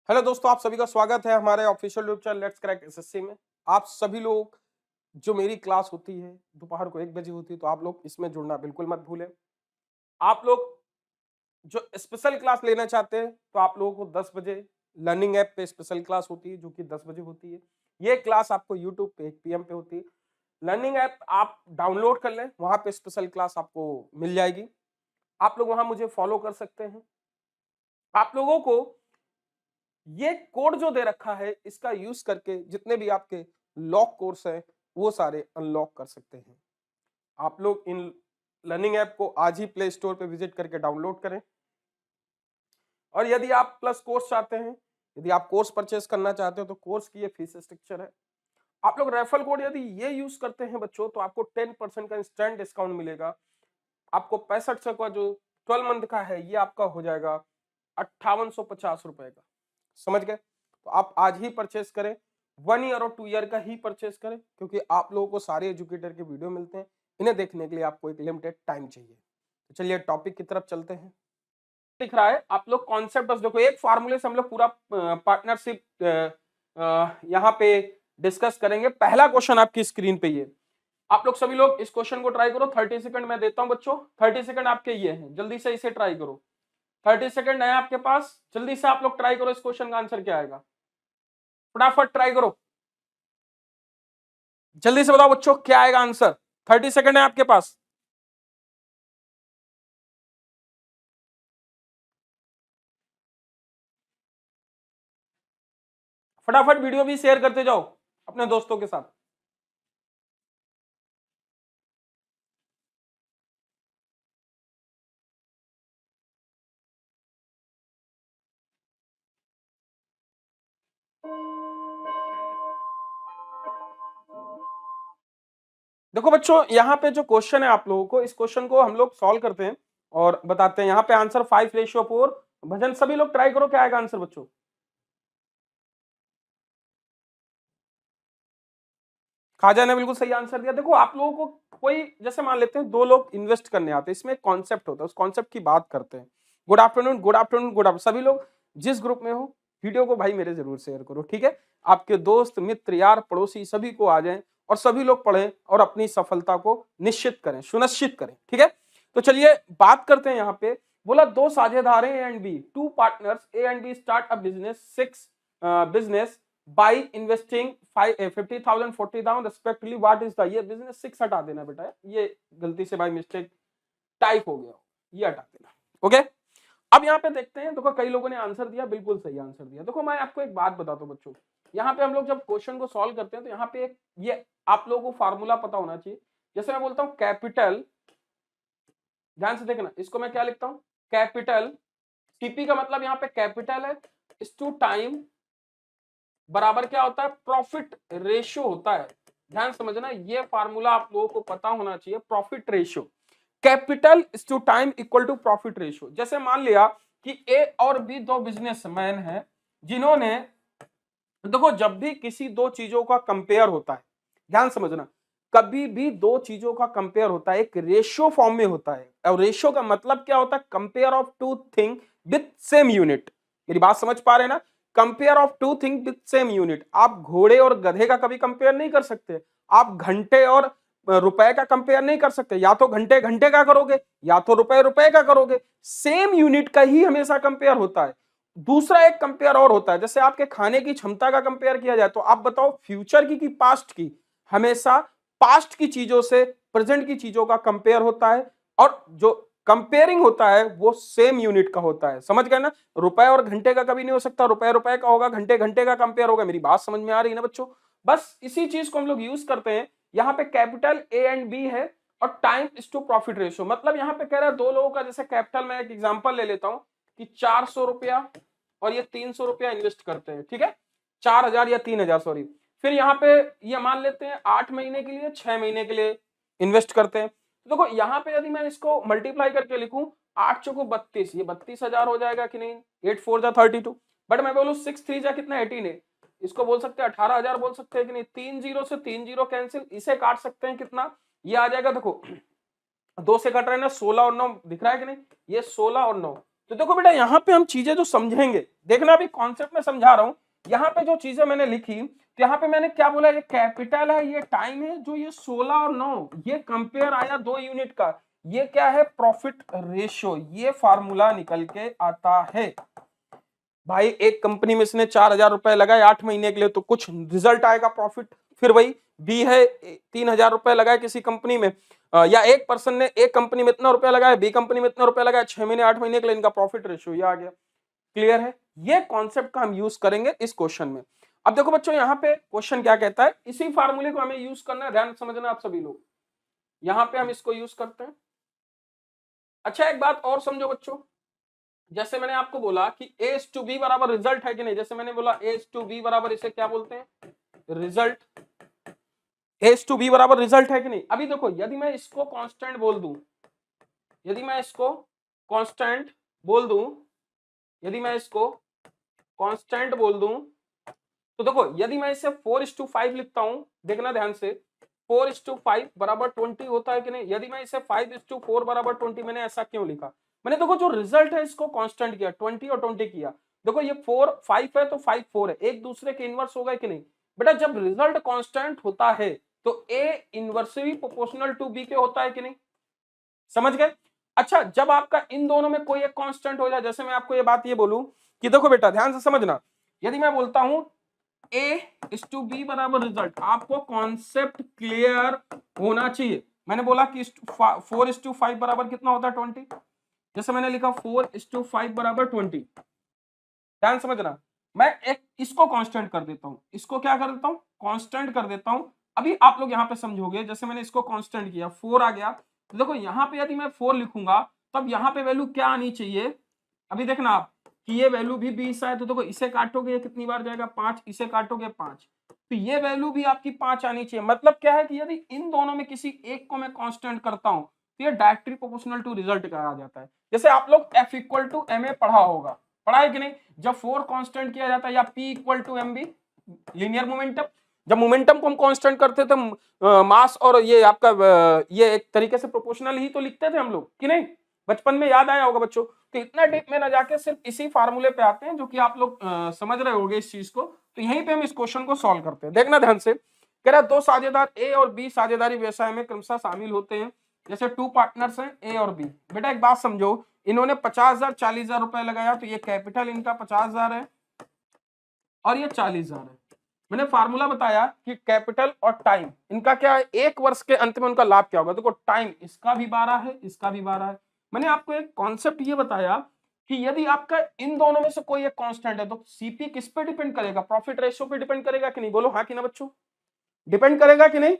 Hello दोस्तों, आप सभी का स्वागत है हमारे official YouTube channel let's crack SSC में। आप सभी लोग जो मेरी क्लास होती है दोपहर को 1 बजे होती है, तो आप लोग इसमें जुड़ना बिल्कुल मत भूलें। आप लोग जो स्पेशल क्लास लेना चाहते हैं तो आप लोगों को 10 बजे लर्निंग ऐप पे स्पेशल क्लास होती है जो कि 10 बजे होती है। ये क्लास आपको यूट्यूब पे 1 पीएम पे होती है। लर्निंग ऐप आप डाउनलोड कर लें, वहां पे स्पेशल क्लास आपको मिल जाएगी। आप लोग वहां मुझे फॉलो कर सकते हैं। आप लोगों को ये कोड जो दे रखा है इसका यूज करके जितने भी आपके लॉक कोर्स है वो सारे अनलॉक कर सकते हैं। आप लोग इन लर्निंग ऐप को आज ही प्ले स्टोर पे विजिट करके डाउनलोड करें। और यदि आप प्लस कोर्स चाहते हैं, यदि आप कोर्स परचेस करना चाहते हो तो कोर्स की ये फीस स्ट्रक्चर है। आप लोग रेफरल कोड यदि ये यूज करते हैं बच्चों तो आपको 10% का इंस्टेंट डिस्काउंट मिलेगा। आपको 6500 का जो 12 मंथ का है ये आपका हो जाएगा 5850 रुपए का। समझ गए? तो आप आज ही परचेस करें। 1 ईयर और 2 ईयर का ही परचेस करें, क्योंकि आप लोगों को सारे एजुकेटर के वीडियो मिलते हैं। इन्हें देखने के लिए आपको एक लिमिटेड टाइम चाहिए। तो चलिए टॉपिक की तरफ चलते हैं। दिख रहा है आप लोग कॉन्सेप्ट बस देखो, एक फार्मूले से हम लोग पूरा पार्टनरशिप यहाँ पे डिस्कस करेंगे। पहला क्वेश्चन आपकी स्क्रीन पे ये, आप लोग सभी लोग इस क्वेश्चन को ट्राई करो। 30 सेकंड मैं देता हूं बच्चों, 30 सेकंड आपके ये हैं, जल्दी से इसे ट्राई करो। 30 सेकंड है आपके पास, जल्दी से आप लोग ट्राई करो इस क्वेश्चन का आंसर क्या आएगा। फटाफट ट्राई करो, जल्दी से बताओ बच्चों क्या आएगा आंसर। 30 सेकंड है आपके पास। फटाफट वीडियो भी शेयर करते जाओ अपने दोस्तों के साथ। देखो बच्चों, यहाँ पे जो क्वेश्चन है आप लोगों को, इस क्वेश्चन को हम लोग सॉल्व करते हैं और बताते हैं। यहाँ पे आंसर 5:4। भजन सभी लोग ट्राई करो, क्या आएगा आंसर बच्चों। खाजा ने बिल्कुल सही आंसर दिया। देखो आप लोगों को कोई, जैसे मान लेते हैं 2 लोग इन्वेस्ट करने आते हैं, इसमें एक कॉन्सेप्ट होता है, उस कॉन्सेप्ट की बात करते हैं। Good afternoon, good afternoon, good afternoon. सभी लोग जिस ग्रुप में हो वीडियो को भाई मेरे जरूर शेयर करो, ठीक है। आपके दोस्त मित्र यार पड़ोसी सभी को आ जाएं और सभी लोग पढ़ें और अपनी सफलता को निश्चित करें, सुनिश्चित करें, ठीक है। तो चलिए बात करते हैं। यहाँ पे बोला 2 साझेदारें A and B, 2 partners A and B start a business 6 business by investing 50,000 40,000 respectively, what is the, ये बिजनेस 6 हटा देना बेटा, ये गलती से बाय मिस्टेक टाइप हो गया, ये हटा देना। ओके, अब यहाँ पे देखते हैं। देखो कई लोगों ने आंसर दिया, बिल्कुल सही आंसर दिया। देखो मैं आपको एक बात बताता हूँ बच्चों, यहाँ पे हम लोग जब क्वेश्चन को सॉल्व करते हैं तो यहाँ पे ये आप लोगों को फार्मूला पता होना चाहिए। जैसे मैं बोलता हूँ कैपिटल, ध्यान से देखना, इसको मैं क्या लिखता हूँ, कैपिटल। टीपी का मतलब यहाँ पे कैपिटल है, इस टू टाइम बराबर क्या होता है, प्रॉफिट रेशियो होता है। ध्यान समझना, ये फार्मूला आप लोगों को पता होना चाहिए। Profit ratio, capital is to time equal to profit ratio. जैसे मान लिया कि ए और बी 2 बिजनेसमैन हैं जिन्होंने, देखो जब भी किसी 2 चीजों का कंपेयर होता है, ध्यान समझना, कभी भी 2 चीजों का कंपेयर होता है एक रेशियो फॉर्म में होता है। और रेशियो का मतलब क्या होता है, compare of 2 thing with same unit. मेरी बात समझ पा रहे हैं ना, compare of 2 thing with same unit. आप घोड़े और गधे का कभी कंपेयर नहीं कर सकते, आप घंटे और रुपए का कंपेयर नहीं कर सकते। या तो घंटे घंटे का करोगे या तो रुपए रुपए का करोगे, सेम यूनिट का ही हमेशा कंपेयर होता है। दूसरा एक कंपेयर और होता है, जैसे आपके खाने की क्षमता का कंपेयर किया जाए तो आप बताओ फ्यूचर की पास्ट की। हमेशा पास्ट की चीजों से प्रेजेंट की चीजों का कंपेयर होता है, और जो कंपेयरिंग होता है वो सेम यूनिट का होता है। समझ गए ना, रुपए और घंटे का कभी नहीं हो सकता, रुपए रुपए का होगा, घंटे घंटे का कंपेयर होगा। मेरी बात समझ में आ रही है ना बच्चों। बस इसी चीज को हम लोग यूज करते हैं। यहाँ पे कैपिटल ए एंड बी है और time is to profit ratio. मतलब यहाँ पे कह रहा है 2 लोगों का, जैसे कैपिटल में एक एग्जांपल ले लेता हूं कि 400 रुपया और ये 300 रुपया इन्वेस्ट करते हैं, ठीक है, 4,000 या 3,000 सॉरी। फिर यहाँ पे ये मान लेते हैं 8 महीने के लिए, 6 महीने के लिए इन्वेस्ट करते हैं। तो देखो यहाँ पे यदि मैं इसको मल्टीप्लाई करके लिखूं, 8 चौको 32, ये 32,000 हो जाएगा कि नहीं, 8 4 जा 32। बट मैं बोलूं 6 3 जा कितना 18, इसको बोल सकते हैं 18,000 बोल सकते हैं कि नहीं। 3 जीरो से 3 जीरो कैंसिल, इसे काट सकते हैं कितना, ये आ जाएगा, देखो 2 से कट रहे हैं ना, 16 और 9 दिख रहा है कि नहीं, ये 16 और 9, तो देखो बेटा यहाँ पे हम चीजें जो समझेंगे, देखना अभी कॉन्सेप्ट में समझा रहा हूं। यहाँ पे जो चीजें मैंने लिखी, तो यहाँ पे मैंने क्या बोला, ये कैपिटल है, ये टाइम है, जो ये 16 और 9 ये कंपेयर आया 2 यूनिट का, ये क्या है, प्रॉफिट रेशियो, ये फार्मूला निकल के आता है। भाई एक कंपनी में इसने 4,000 रुपए लगाए 8 महीने के लिए, तो कुछ रिजल्ट आएगा प्रॉफिट। फिर वही बी है, 3,000 रुपए लगाए किसी कंपनी में, या एक पर्सन ने एक कंपनी में इतना रुपया लगाया, बी कंपनी में इतना रुपया लगाया, 6 महीने 8 महीने के लिए इनका प्रॉफिट रेशियो ये आ गया। क्लियर है? ये कॉन्सेप्ट का हम यूज करेंगे इस क्वेश्चन में। अब देखो बच्चों यहाँ पे क्वेश्चन क्या कहता है, इसी फार्मूले को हमें यूज करना है, ध्यान समझना आप सभी लोग। यहाँ पे हम इसको यूज करते हैं। अच्छा एक बात और समझो बच्चों, जैसे मैंने आपको बोला कि ए टू बी बराबर रिजल्ट है कि नहीं, जैसे मैंने बोला ए टू बी बराबर, इसे क्या बोलते हैं, रिजल्ट। ए टू बी बराबर रिजल्ट है कि नहीं। अभी देखो यदि मैं इसको कांस्टेंट बोल दूं, यदि मैं इसको कांस्टेंट बोल दूं, यदि मैं इसको कांस्टेंट बोल दूं, तो देखो यदि मैं इसे 4:5 लिखता हूं, देखना ध्यान से, 4:5 बराबर 20 होता है कि नहीं। यदि मैं इसे 5:4 बराबर 20, मैंने ऐसा क्यों लिखा, मैंने देखो जो रिजल्ट है इसको कांस्टेंट किया, 20 और 20 किया। देखो ये 4 5 है तो 5 4 है, एक दूसरे के इनवर्स हो गए कि नहीं। बेटा जब रिजल्ट कांस्टेंट होता है तो ए इनवर्सली प्रोपोर्शनल टू बी के होता है कि नहीं, समझ गए। अच्छा जब आपका इन दोनों में कोई एक कांस्टेंट हो जाए, जैसे मैं आपको ये बात ये बोलूं कि देखो बेटा ध्यान से समझना, यदि मैं बोलता हूं ए इज टू बी बराबर रिजल्ट, आपको कॉन्सेप्ट क्लियर होना चाहिए। मैंने बोला कि 4:5 बराबर कितना होता है, 20। जैसे मैंने लिखा 4:5 बराबर 20, ध्यान समझना, मैं एक इसको कांस्टेंट कर देता हूं, इसको क्या कर देता हूं, कांस्टेंट कर देता हूं। अभी आप लोग यहां पे समझोगे, जैसे मैंने इसको कांस्टेंट किया, 4 आ गया, तो देखो यहां पे यदि मैं 4 लिखूंगा, तब यहां पे वैल्यू क्या आनी चाहिए। अभी देखना आप कि ये वैल्यू भी 20 है, तो देखो इसे काटोगे ये कितनी बार जाएगा, 5, इसे काटोगे 5, तो ये वैल्यू भी आपकी 5 आनी चाहिए। मतलब क्या है कि यदि इन दोनों में किसी एक को मैं कांस्टेंट करता हूं, तो ये डायरेक्टली प्रोपोर्शनल टू रिजल्ट कहा जाता है। जैसे आप लोग F equal to M A पढ़ा होगा, पढ़ा है कि नहीं, जब 4 कांस्टेंट किया जाता है, या P equal to M B, linear momentum, जब मोमेंटम को हम कांस्टेंट करते थे, मास और ये आपका ये एक तरीके से प्रोपोर्शनल ही तो लिखते थे हम लोग कि नहीं, बचपन में याद आया होगा बच्चों। तो इतना डीप में ना जाके सिर्फ इसी फार्मूले पे आते हैं, जो कि आप लोग समझ रहे होंगे इस चीज को। तो यहीं पे हम इस क्वेश्चन को सॉल्व करते हैं, देखना ध्यान से। कह रहा दो साझेदार ए और बी साझेदारी व्यवसाय में क्रमशः शामिल होते हैं, जैसे 2 पार्टनर्स हैं ए और बी। बेटा एक बात समझो, इन्होंने 50,000 40,000 रुपए लगाया, तो ये कैपिटल इनका 50,000 है और ये 40,000 है। मैंने फार्मूला बताया कि कैपिटल और टाइम इनका क्या है, एक वर्ष के अंत में उनका लाभ क्या होगा। देखो टाइम इसका भी 12 है, इसका भी 12 है। मैंने आपको एक कॉन्सेप्ट ये बताया कि यदि आपका इन दोनों में से कोई एक कांस्टेंट है, तो सीपी किस पे डिपेंड करेगा, प्रॉफिट रेशियो पे डिपेंड करेगा कि नहीं, बोलो हाँ कि ना बच्चों, डिपेंड करेगा कि नहीं।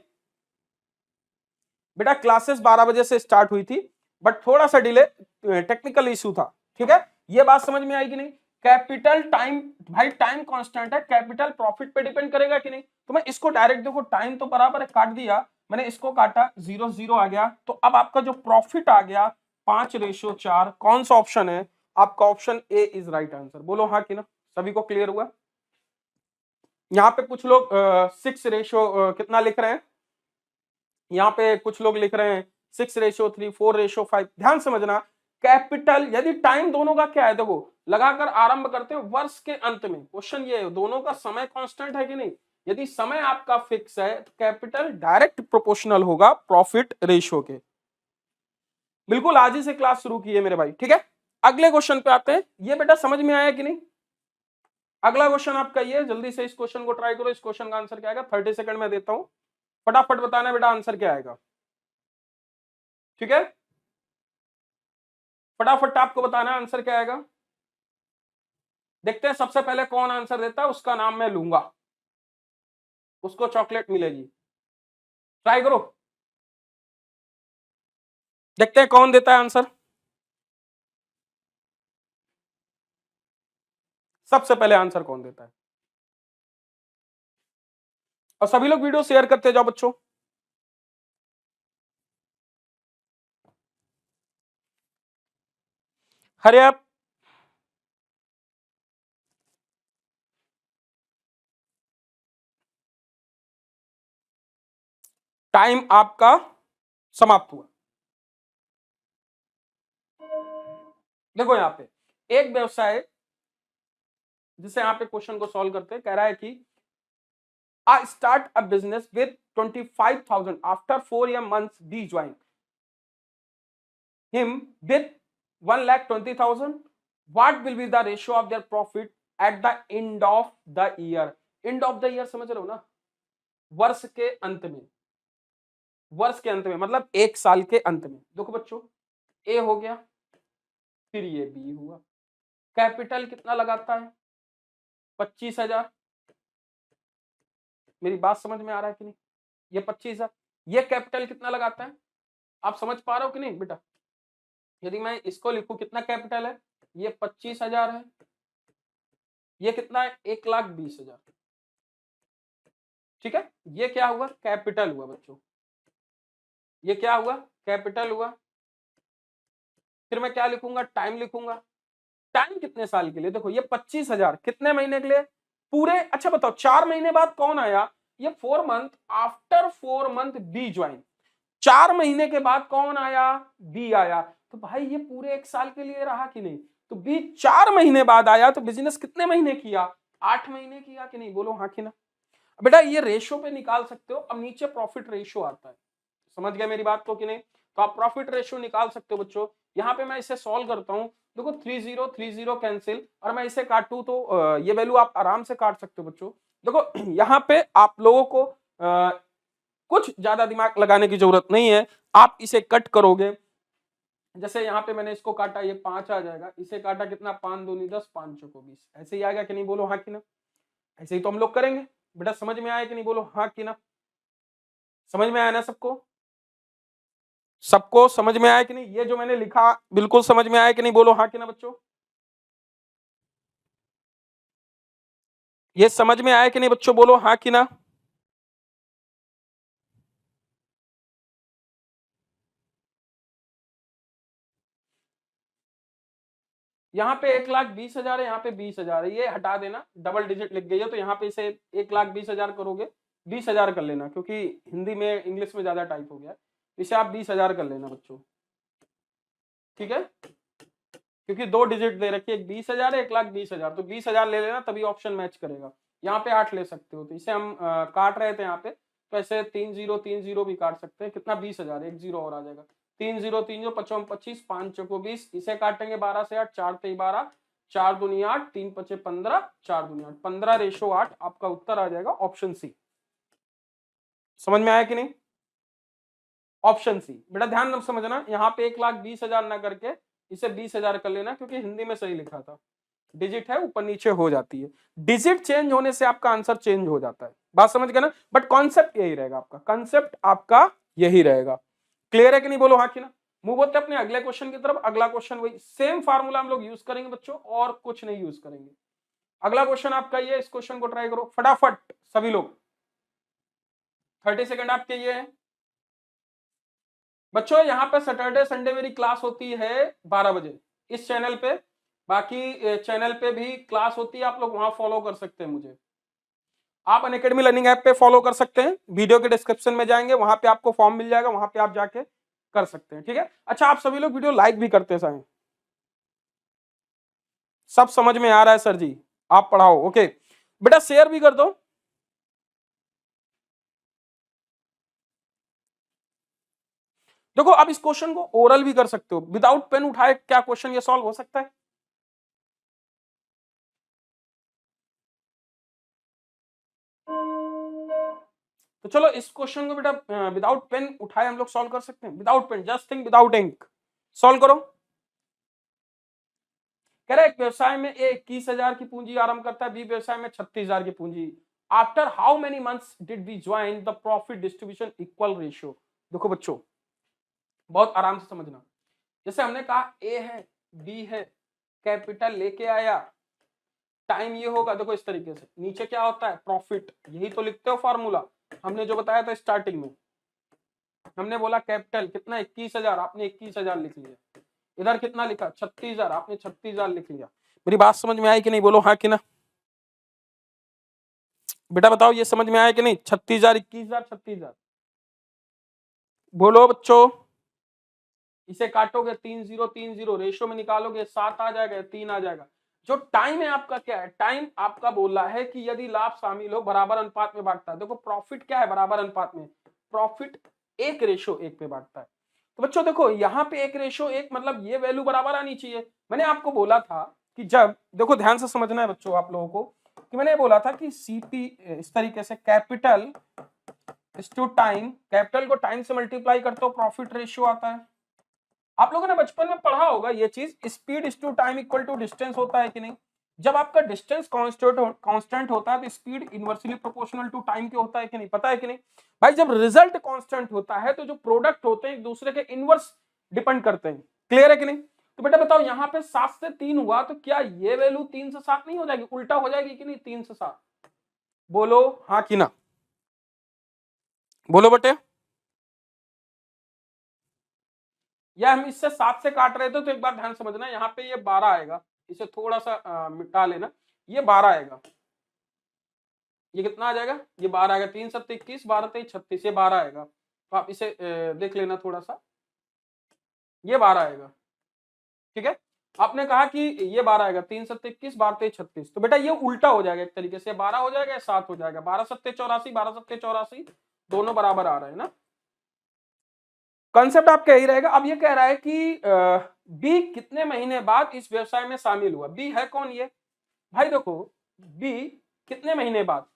बेटा क्लासेस 12 बजे से स्टार्ट हुई थी, बट थोड़ा सा डिले, टेक्निकल इशू था, ठीक है। ये बात समझ में आएगी नहीं, कैपिटल टाइम, भाई टाइम कांस्टेंट है, कैपिटल प्रॉफिट पे डिपेंड करेगा कि नहीं। तो मैं इसको डायरेक्ट देखो, टाइम तो बराबर है, काट दिया मैंने, इसको काटा 0 0 आ गया, तो अब आपका जो प्रॉफिट आ गया 5:4। कौन सा ऑप्शन है आपका, option A is right answer, बोलो हाँ कि ना। सभी को क्लियर हुआ। यहाँ पे कुछ लोग 6 कितना लिख रहे हैं, यहाँ पे कुछ लोग लिख रहे हैं 6:3, 4:5। ध्यान समझना, कैपिटल यदि टाइम दोनों का क्या है, देखो लगाकर आरंभ करते हैं वर्ष के अंत में। क्वेश्चन ये है दोनों का समय कांस्टेंट है कि नहीं। यदि समय आपका फिक्स है तो कैपिटल डायरेक्ट प्रोपोर्शनल होगा प्रॉफिट रेशियो के। बिल्कुल आज ही से क्लास शुरू की है मेरे भाई, ठीक है। अगले क्वेश्चन पे आते हैं, ये बेटा समझ में आया कि नहीं। अगला क्वेश्चन आपका ये, जल्दी से इस क्वेश्चन को ट्राई करो। इस क्वेश्चन का आंसर क्या आएगा, 30 सेकंड में देता हूं, फटाफट बताना बेटा आंसर क्या आएगा, ठीक है। फटाफट आपको बताना आंसर क्या आएगा। देखते हैं सबसे पहले कौन आंसर देता है, उसका नाम मैं लूंगा, उसको चॉकलेट मिलेगी। ट्राई करो, देखते हैं कौन देता है आंसर। सबसे पहले आंसर कौन देता है, और सभी लोग वीडियो शेयर करते जाओ बच्चों। हरे आप, टाइम आपका समाप्त हुआ। देखो यहां पे एक व्यवसाय जिसे यहाँ पे क्वेश्चन को सॉल्व करते हैं, कह रहा है कि I start a business with 25,000 after 4 months B join him with 1,20,000. What will be the ratio of their profit at the end of the year? End of the year समझ रहे हो ना, वर्ष के अंत में, वर्ष के अंत में मतलब एक साल के अंत में। देखो बच्चों, ए हो गया, फिर ये बी हुआ। कैपिटल कितना लगाता है? 25,000। मेरी बात समझ में आ रहा है कि नहीं? ये 25,000। ये कैपिटल कितना लगाता है? आप समझ पा रहे हो कि नहीं बेटा? यदि मैं इसको लिखूं, कितना कैपिटल है? ये 25,000 है। ये कितना है? 1,20,000। ठीक है, ये क्या हुआ? कैपिटल हुआ बच्चों। ये क्या हुआ? कैपिटल हुआ। फिर मैं क्या लिखूंगा? टाइम लिखूंगा। टाइम कितने साल के लिए? देखो ये 25,000 कितने महीने के लिए? पूरे। अच्छा बताओ, 4 महीने बाद कौन आया? ये 4 month, after 4 month B join. 4 महीने के बाद कौन आया? बी आया। तो भाई ये पूरे एक साल के लिए रहा कि नहीं? तो बी 4 महीने बाद आया, तो बिजनेस कितने महीने किया? 8 महीने किया कि नहीं? बोलो हाँ कि ना। बेटा ये रेशो पे निकाल सकते हो। अब नीचे प्रॉफिट रेशो आता है, समझ गए मेरी बात को कि नहीं? तो आप प्रॉफिट रेशो निकाल सकते हो बच्चों। यहाँ पे मैं इसे सॉल्व करता हूँ। देखो 30 कैंसिल, और मैं इसे काटूं तो ये वैल्यू आप आराम से काट सकते हो बच्चों। देखो यहाँ पे आप लोगों को कुछ ज्यादा दिमाग लगाने की जरूरत नहीं है। आप इसे कट करोगे, जैसे यहाँ पे मैंने इसको काटा, ये 5 आ जाएगा। इसे काटा, कितना? 5 दूनी 10, 5 चौको 20। ऐसे ही आएगा कि नहीं? बोलो हाँ कि ना। ऐसे ही तो हम लोग करेंगे। बेटा समझ में आया कि नहीं? बोलो हाँ कि ना। समझ में आया ना सबको? सबको समझ में आया कि नहीं? ये जो मैंने लिखा बिल्कुल समझ में आया कि नहीं? बोलो हाँ कि ना बच्चों। ये समझ में आया कि नहीं बच्चों? बोलो हाँ कि ना। यहाँ पे 1,20,000 है, यहाँ पे 20,000 है। ये हटा देना, डबल डिजिट लिख गई है तो यहाँ पे इसे 1,20,000 करोगे। 20,000 कर लेना, क्योंकि हिंदी में इंग्लिश में ज्यादा टाइप हो गया। इसे आप 20,000 कर लेना बच्चों, ठीक है? क्योंकि 2 डिजिट दे रखी है, 20,000 है, 1,20,000, तो 20,000 ले लेना, तभी ऑप्शन मैच करेगा। यहाँ पे 8 ले सकते हो, तो इसे हम काट रहे थे यहाँ पे, तो ऐसे 3 0 भी काट सकते हैं। कितना? 20,000, 1 0 और आ जाएगा। 3 0 5 25, 5 चौको 20। इसे काटेंगे 12 से 8, 4 3 12, 4 दूनी 8, 3 5 15, 4 दूनी 8, 15:8। आपका उत्तर आ जाएगा ऑप्शन सी। समझ में आया कि नहीं? Option C. बेटा ध्यान समझना, यहाँ पे 1,20,000 ना करके इसे 20,000 कर लेना, क्योंकि हिंदी में सही लिखा था। डिजिट है ऊपर नीचे हो जाती है, डिजिट चेंज होने से आपका आंसर चेंज हो जाता है। बात समझ गए ना? बट कॉन्सेप्ट यही रहेगा आपका, कॉन्सेप्ट आपका यही रहेगा। क्लियर है कि नहीं? बोलो हाँ कि ना। मूव होते अपने अगले क्वेश्चन की तरफ। अगला क्वेश्चन वही सेम फार्मूला हम लोग यूज करेंगे बच्चों, और कुछ नहीं यूज करेंगे। अगला क्वेश्चन आपका ये, इस क्वेश्चन को ट्राई करो फटाफट सभी लोग। 30 सेकंड आपके ये है बच्चों। यहाँ पे सैटरडे संडे मेरी क्लास होती है 12 बजे इस चैनल पे। बाकी चैनल पे भी क्लास होती है, आप लोग वहां फॉलो कर सकते हैं मुझे। आप अनअकैडमी लर्निंग ऐप पे फॉलो कर सकते हैं, वीडियो के डिस्क्रिप्शन में जाएंगे, वहां पे आपको फॉर्म मिल जाएगा, वहां पे आप जाके कर सकते हैं, ठीक है? अच्छा, आप सभी लोग वीडियो लाइक भी करते हैं। सब समझ में आ रहा है सर जी? आप पढ़ाओ, ओके। बेटा शेयर भी कर दो। देखो आप इस क्वेश्चन को ओरल भी कर सकते हो, विदाउट पेन उठाए क्या क्वेश्चन ये सॉल्व हो सकता है? तो चलो इस क्वेश्चन को बेटा विदाउट पेन उठाए हम लोग सॉल्व कर सकते हैं। Without pen, just think without ink, solve करो। कह रहे एक व्यवसाय में ए 21,000 की पूंजी आरंभ करता है, बी व्यवसाय में 36,000 की पूंजी। After how many months did B join the profit distribution equal ratio? देखो बच्चों बहुत आराम से समझना। जैसे हमने कहा ए है, बी है, कैपिटल लेके आया, टाइम ये होगा। देखो इस तरीके से नीचे क्या होता है? प्रॉफिट। यही तो लिखते हो फॉर्मूला, हमने जो बताया था स्टार्टिंग में। हमने बोला कैपिटल कितना? 21,000, आपने 21,000 लिख लिया। इधर कितना लिखा? 36,000, आपने 36,000 लिख लिया। मेरी बात समझ में आई कि नहीं? बोलो हाँ कि ना। बेटा बताओ ये समझ में आया कि नहीं? 36,000, 21,000, 36,000। बोलो बच्चों, इसे काटोगे 3 0 रेशियो में निकालोगे 7 आ जाएगा, 3 आ जाएगा। जो टाइम है आपका क्या है, टाइम आपका बोला है कि यदि लाभ शामिल हो बराबर अनुपात में बांटता है। देखो प्रॉफिट क्या है बराबर अनुपात में, प्रॉफिट 1:1 पे बांटता है। तो बच्चों देखो यहाँ पे 1:1 मतलब ये वैल्यू बराबर आनी चाहिए। मैंने आपको बोला था कि जब, देखो ध्यान से समझना है बच्चों आप लोगों को, कि मैंने बोला था कि सीपी इस तरीके से कैपिटल टू टाइम, कैपिटल को टाइम से मल्टीप्लाई करते हो प्रॉफिट रेशियो आता है। आप लोगों ने बचपन में पढ़ा होगा ये चीज, speed is to time equal to distance होता है कि नहीं। जब आपका डिस्टेंस कांस्टेंट होता है तो speed inversely proportional to time के होता है कि नहीं, पता है कि नहीं भाई। जब रिजल्ट कांस्टेंट होता है तो जो प्रोडक्ट होते हैं एक दूसरे के इनवर्स डिपेंड करते हैं, क्लियर है कि नहीं। तो बेटा बताओ यहाँ पे 7 से 3 हुआ तो क्या ये वैल्यू 3 से 7 नहीं हो जाएगी, उल्टा हो जाएगी कि नहीं, 3 से 7, बोलो हाँ कि ना, बोलो बेटे। या हम इससे 7 से काट रहे थे तो एक बार ध्यान समझना, यहाँ पे ये 12 आएगा, इसे थोड़ा सा मिटा लेना, ये 12 आएगा, ये कितना आ जाएगा, ये 12 आएगा, 3 7 21, 12 23 36, ये 12 आएगा। तो आप इसे देख लेना थोड़ा सा, ये 12 आएगा, ठीक है। आपने कहा कि ये 12 आएगा, 3 7 21, 12 23 36, तो बेटा ये उल्टा हो जाएगा एक तरीके से, 12 हो जाएगा, 7 हो जाएगा, 12 7 84, 12 7 84 दोनों बराबर आ रहे हैं ना। कॉन्सेप्ट आपका यही रहेगा। अब ये कह रहा है कि बी कितने महीने बाद इस व्यवसाय में शामिल हुआ, बी है कौन ये भाई, देखो बी कितने महीने बाद,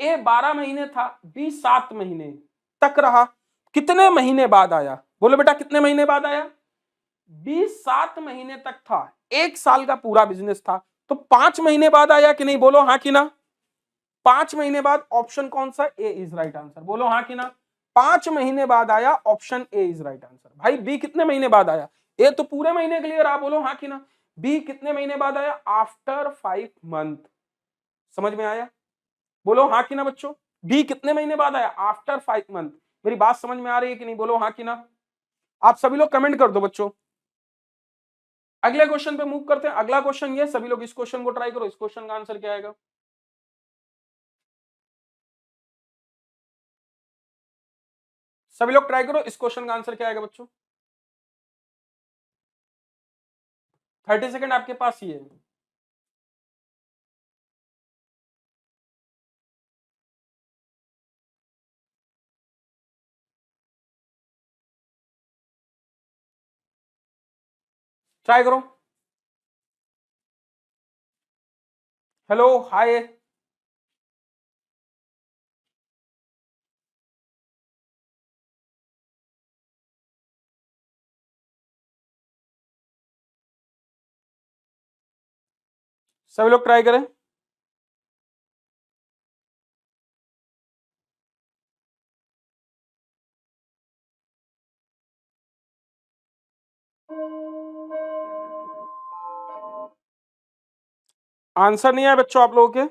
ए 12 महीने था, बी 7 महीने तक रहा, कितने महीने बाद आया, बोलो बेटा कितने महीने बाद आया, बी 7 महीने तक था, 1 साल का पूरा बिजनेस था, तो 5 महीने बाद आया कि नहीं, बोलो हाँ कि ना। 5 महीने बाद, ऑप्शन कौन सा, ए इज राइट आंसर, बोलो हाँ कि ना। 5 महीने बाद आया, option A is right answer. भाई बी कितने महीने बाद आया, ए तो पूरे महीने के लिए रहा, बोलो हाँ कि ना। बी कितने महीने बाद आया, आफ्टर 5 मंथ, समझ में आया, बोलो हाँ कि ना बच्चों। बी कितने महीने बाद आया, आफ्टर 5 मंथ। मेरी बात समझ में आ रही है कि नहीं, बोलो हाँ कि ना। आप सभी लोग कमेंट कर दो बच्चों। अगले क्वेश्चन पे मूव करते हैं। अगला क्वेश्चन ये, सभी लोग इस क्वेश्चन को ट्राई करो, इस क्वेश्चन का आंसर क्या आएगा। सभी लोग ट्राई करो, इस क्वेश्चन का आंसर क्या आएगा बच्चों। 30 सेकंड आपके पास ही है। ट्राई करो। हेलो हाय, सभी लोग ट्राई करें। आंसर नहीं आया बच्चों आप लोगों के।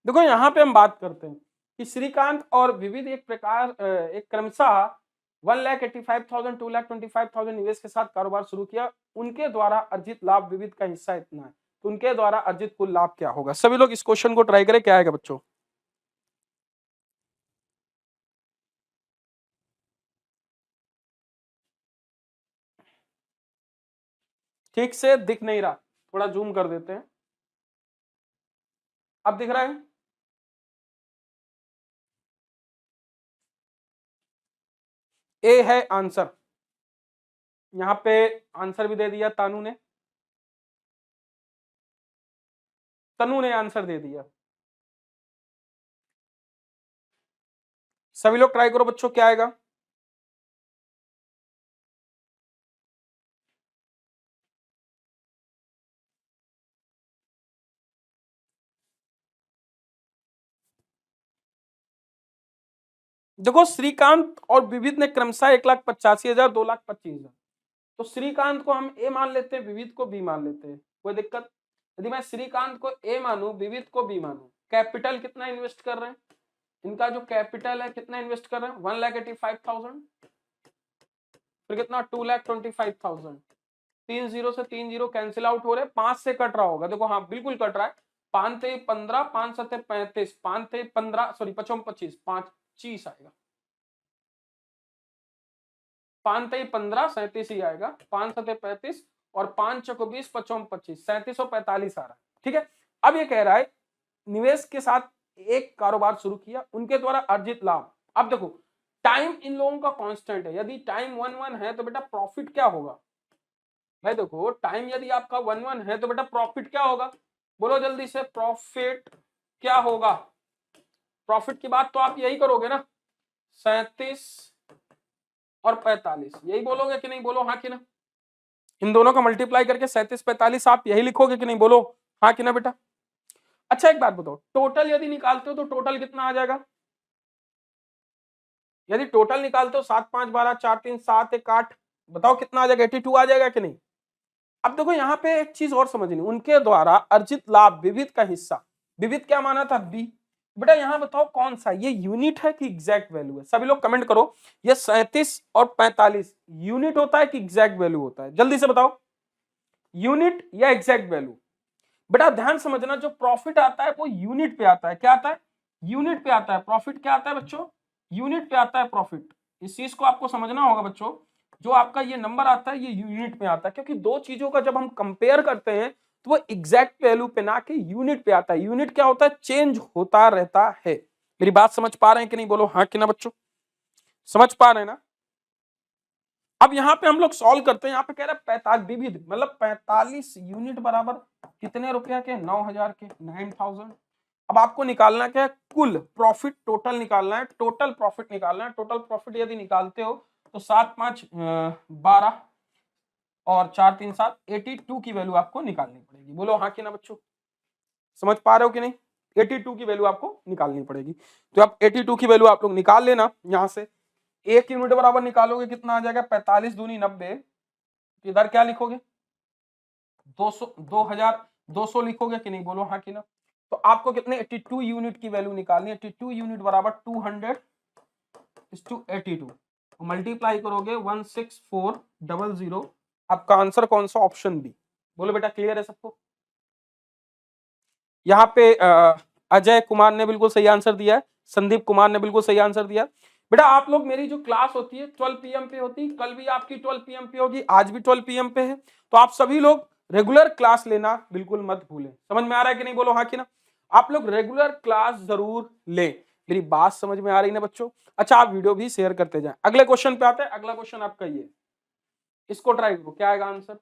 देखो यहाँ पे हम बात करते हैं कि श्रीकांत और विविध एक प्रकार एक क्रमशः 1,85,000 2,25,000 निवेश के साथ कारोबार शुरू किया, उनके द्वारा अर्जित लाभ विविध का हिस्सा इतना है, तो उनके द्वारा अर्जित कुल लाभ क्या होगा। सभी लोग इस क्वेश्चन को ट्राई करें, क्या आएगा बच्चों। ठीक से दिख नहीं रहा, थोड़ा जूम कर देते हैं, अब दिख रहा है। ए है आंसर, यहाँ पे आंसर भी दे दिया तानू ने, तनु ने आंसर दे दिया। सभी लोग ट्राई करो बच्चों, क्या आएगा। देखो श्रीकांत और विविध ने क्रमशः 1,85,000 2,25,000, तो श्रीकांत को हम ए मान लेते हैं, विविध को बी मान लेते हैं, कोई दिक्कत। यदि मैं श्रीकांत को ए मानूं, विविध को बी मानूं, कैपिटल कितना इन्वेस्ट कर रहे हैं, इनका जो कैपिटल है कितना इन्वेस्ट कर रहे हैं 1,85,000, फिर कितना 2,25,000, 3 जीरो से 3 जीरो कैंसिल आउट हो रहे, 5 से कट रहा होगा, देखो हाँ बिल्कुल कट रहा है, 5 थे 15, 5 सत्ते 35, 5 थे 15, सॉरी 55 25, 25 आएगा, 5 थे 15 37 ही आएगा, 5 सत्ते 35 और 5 चौको 20, 55 25, 3745 आ रहा है। ठीक है, अब ये कह रहा है निवेश के साथ एक कारोबार शुरू किया, उनके द्वारा अर्जित लाभ। अब देखो टाइम इन लोगों का कांस्टेंट है, यदि टाइम 1 है तो बेटा प्रॉफिट क्या होगा भाई, देखो टाइम यदि आपका 1 है तो बेटा प्रॉफिट क्या होगा, बोलो जल्दी से, प्रॉफिट क्या होगा, प्रॉफिट की बात तो आप यही करोगे ना, 37 और 45, यही बोलोगे कि नहीं, बोलो हाँ कि ना, इन दोनों का मल्टीप्लाई करके 37 45 आप यही लिखोगे कि नहीं, बोलो हाँ कि ना बेटा। अच्छा एक बात बताओ, टोटल यदि निकालते हो तो टोटल कितना आ जाएगा, यदि टोटल निकालते हो 7 5 12 4 3 7 1 8, बताओ कितना आ जाएगा, 82 आ जाएगा कि नहीं। अब देखो यहाँ पे एक चीज और समझनी, उनके द्वारा अर्जित लाभ विविध का हिस्सा, विविध क्या माना था बी, बेटा यहाँ बताओ कौन सा, ये यूनिट है कि एग्जैक्ट वैल्यू है, सभी लोग कमेंट करो, ये 37 और 45 यूनिट होता है कि एग्जैक्ट वैल्यू होता है, जल्दी से बताओ, यूनिट या एग्जैक्ट वैल्यू। बेटा ध्यान समझना, जो प्रॉफिट आता है वो यूनिट पे आता है, क्या आता है, यूनिट पे आता है, प्रॉफिट क्या आता है बच्चों, यूनिट पे आता है प्रॉफिट, इस चीज को आपको समझना होगा बच्चों, जो आपका ये नंबर आता है ये यूनिट में आता है, क्योंकि दो चीजों का जब हम कंपेयर करते हैं तो वो एग्जैक्ट वैल्यू पे ना कि यूनिट पे आता है, यूनिट क्या होता है, चेंज होता रहता है। मेरी बात समझ पा रहे हैं कि नहीं, बोलो हाँ कि ना बच्चों, समझ पा रहे हैं ना। अब यहाँ पे हम लोग सॉल्व करते हैं, यहाँ पे कह रहा है 45 विविध, मतलब 45 यूनिट बराबर कितने रुपया के, 9,000 के, 9,000। अब आपको निकालना क्या है, कुल प्रॉफिट टोटल निकालना है, टोटल प्रॉफिट निकालना है, टोटल प्रॉफिट यदि निकालते हो तो 7 5 12 और 4 3 7 82 की वैल्यू आपको निकालनी पड़ेगी, बोलो हाँ कि ना बच्चों, समझ पा रहे हो कि नहीं, 82 की वैल्यू आपको निकालनी पड़ेगी। तो आप 82 की वैल्यू आप लोग निकाल लेना, यहां से 1 यूनिट बराबर निकालोगे कितना आ जाएगा, 45 दूनी 90, इधर क्या लिखोगे 200, 2200 लिखोगे कि नहीं, बोलो हाँ कि ना। तो आपको कितने 82 यूनिट की वैल्यू निकालनी है, 82 यूनिट बराबर 200/82, मल्टीप्लाई करोगे 16400, आपका आंसर कौन सा, ऑप्शन बी, बोलो बेटा क्लियर है सबको। यहाँ पे अजय कुमार ने बिल्कुल सही आंसर दिया है, संदीप कुमार ने बिल्कुल सही आंसर दिया। बेटा आप लोग, मेरी जो क्लास होती है 12 PM पे होती, कल भी आपकी 12 PM पे होगी, आज भी 12 PM पे है, तो आप सभी लोग रेगुलर क्लास लेना बिल्कुल मत भूलें, समझ में आ रहा है कि नहीं, बोलो हाँ कि ना, आप लोग रेगुलर क्लास जरूर लें, मेरी बात समझ में आ रही ना बच्चों। अच्छा आप वीडियो भी शेयर करते जाएं। अगले क्वेश्चन पे आते हैं, अगला क्वेश्चन आपका ये, इसको ट्राई करो, क्या आएगा आंसर,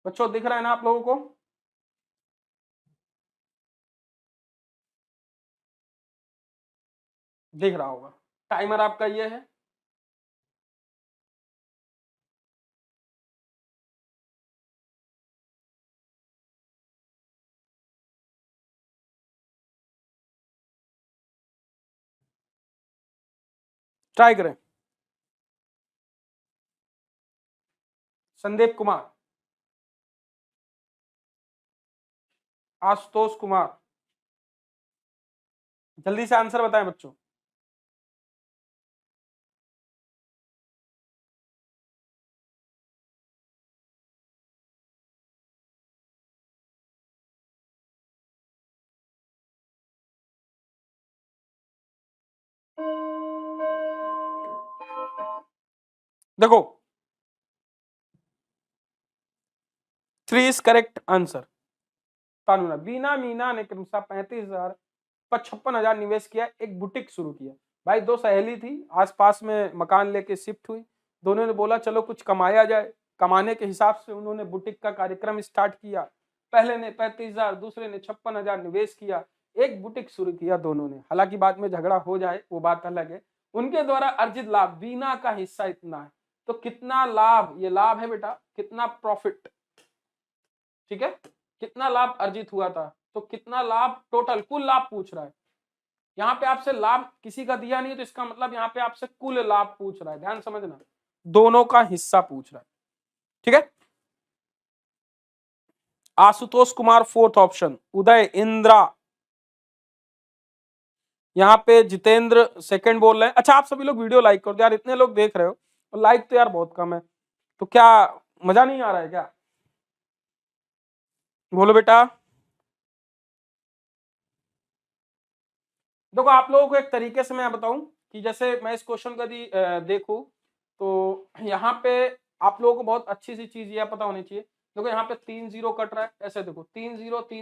बच्चों दिख रहा है ना आप लोगों को, दिख रहा होगा, टाइमर आपका ये है, ट्राई करें। संदीप कुमार, आशुतोष कुमार, जल्दी से आंसर बताएं बच्चों। देखो 3 इज करेक्ट आंसर, कानूना बीना मीना ने क्रमशः 35,000 56,000 निवेश किया, एक बुटीक शुरू किया। भाई दो सहेली थी, आसपास में मकान लेके शिफ्ट हुई, दोनों ने बोला चलो कुछ कमाया जाए, कमाने के हिसाब से उन्होंने बुटीक का कार्यक्रम स्टार्ट किया, पहले ने 35,000, दूसरे ने 56,000 निवेश किया, एक बुटीक शुरू किया दोनों ने, हालांकि बाद में झगड़ा हो जाए वो बात अलग है। उनके द्वारा अर्जित लाभ, बीना का हिस्सा इतना है, तो कितना लाभ, ये लाभ है बेटा, कितना प्रॉफिट, ठीक है, कितना लाभ अर्जित हुआ था, तो कितना लाभ, टोटल कुल लाभ पूछ रहा है, यहाँ पे आपसे लाभ किसी का दिया नहीं, तो इसका मतलब यहाँ पे आपसे कुल लाभ पूछ रहा है, ध्यान समझना, दोनों का हिस्सा पूछ रहा है, ठीक है। आशुतोष कुमार फोर्थ ऑप्शन, उदय, इंद्रा, यहाँ पे जितेंद्र सेकंड बोल रहे हैं। अच्छा आप सभी लोग वीडियो लाइक कर दो यार, इतने लोग देख रहे हो और लाइक तो यार बहुत कम है, तो क्या मजा नहीं आ रहा है क्या? बोलो बेटा। देखो आप लोगों को एक तरीके से मैं बताऊं कि जैसे मैं इस क्वेश्चन का यदि देखूं तो यहाँ पे आप लोगों को बहुत अच्छी सी चीज यह पता होनी चाहिए। देखो यहाँ पे 3 जीरो कट रहा है, ऐसे देखो 3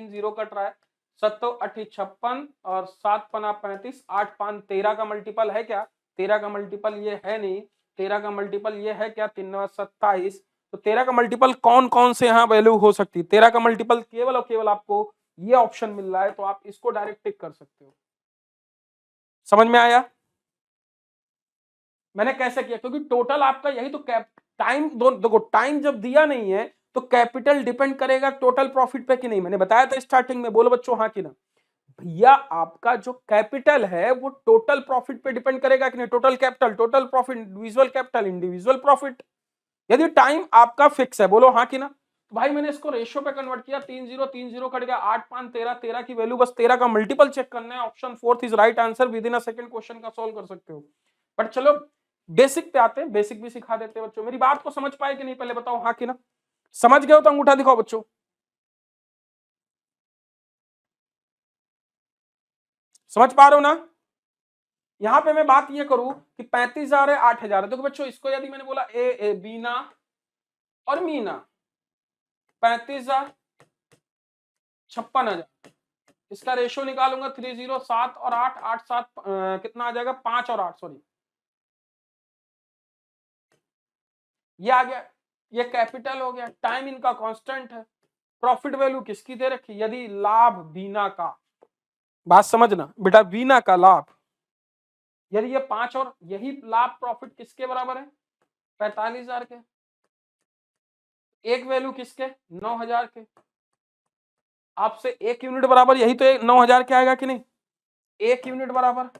जीरो कट रहा है, 7 8 56 और 7 पना 35, 8 5 13 का मल्टीपल है क्या? 13 का मल्टीपल ये है नहीं, 13 का मल्टीपल ये है क्या? 3 9 27। तो 13 का मल्टीपल कौन कौन से यहाँ वैल्यू हो सकती है? 13 का मल्टीपल केवल और केवल आपको ये ऑप्शन मिल रहा है, तो आप इसको डायरेक्ट टिक कर सकते हो। समझ में आया मैंने कैसे किया? क्योंकि टोटल आपका यही तो टाइम देखो टाइम जब दिया नहीं है तो कैपिटल डिपेंड करेगा टोटल प्रॉफिट पे कि नहीं, मैंने बताया था स्टार्टिंग में, बोलो बच्चों हाँ कि ना? भैया आपका जो कैपिटल है वो टोटल प्रॉफिट पे डिपेंड करेगा कि नहीं? Total capital, total profit, individual capital, individual profit. यदि टाइम आपका फिक्स है, बोलो हाँ कि ना? तो भाई मैंने इसको रेशियो पे कन्वर्ट किया, 3 0 कट गया, 8 5 13, 13 की वैल्यू, बस 13 का मल्टीपल चेक करना है, option fourth is right answer, with in a second question का सॉल्व कर सकते हो। बट चलो बेसिक पे आते हैं, बेसिक भी सिखा देते हैं बच्चों। मेरी बात को समझ पाए कि नहीं पहले बताओ हाँ कि ना? समझ गए हो तो अंगूठा दिखाओ बच्चों। समझ पा रहे हो ना? यहां पे मैं बात ये करूं कि 35,000 है, 8,000 है। देखो बच्चों इसको यदि मैंने बोला ए बीना और मीना, 35,000 56,000, इसका रेशियो निकालूंगा 3 0 7 और 8 8 7 कितना आ जाएगा? 5 और 8, सॉरी ये आ गया, ये कैपिटल हो गया, टाइम इनका कांस्टेंट है, प्रॉफिट वैल्यू किसकी दे रखी? यदि लाभ बीना का, बात समझना बेटा, बीना का लाभ, यदि ये 5 और यही लाभ प्रॉफिट किसके बराबर है? 45,000 के। एक वैल्यू किसके? 9,000 के। आपसे एक यूनिट बराबर यही तो 9,000 के आएगा कि नहीं? एक यूनिट बराबर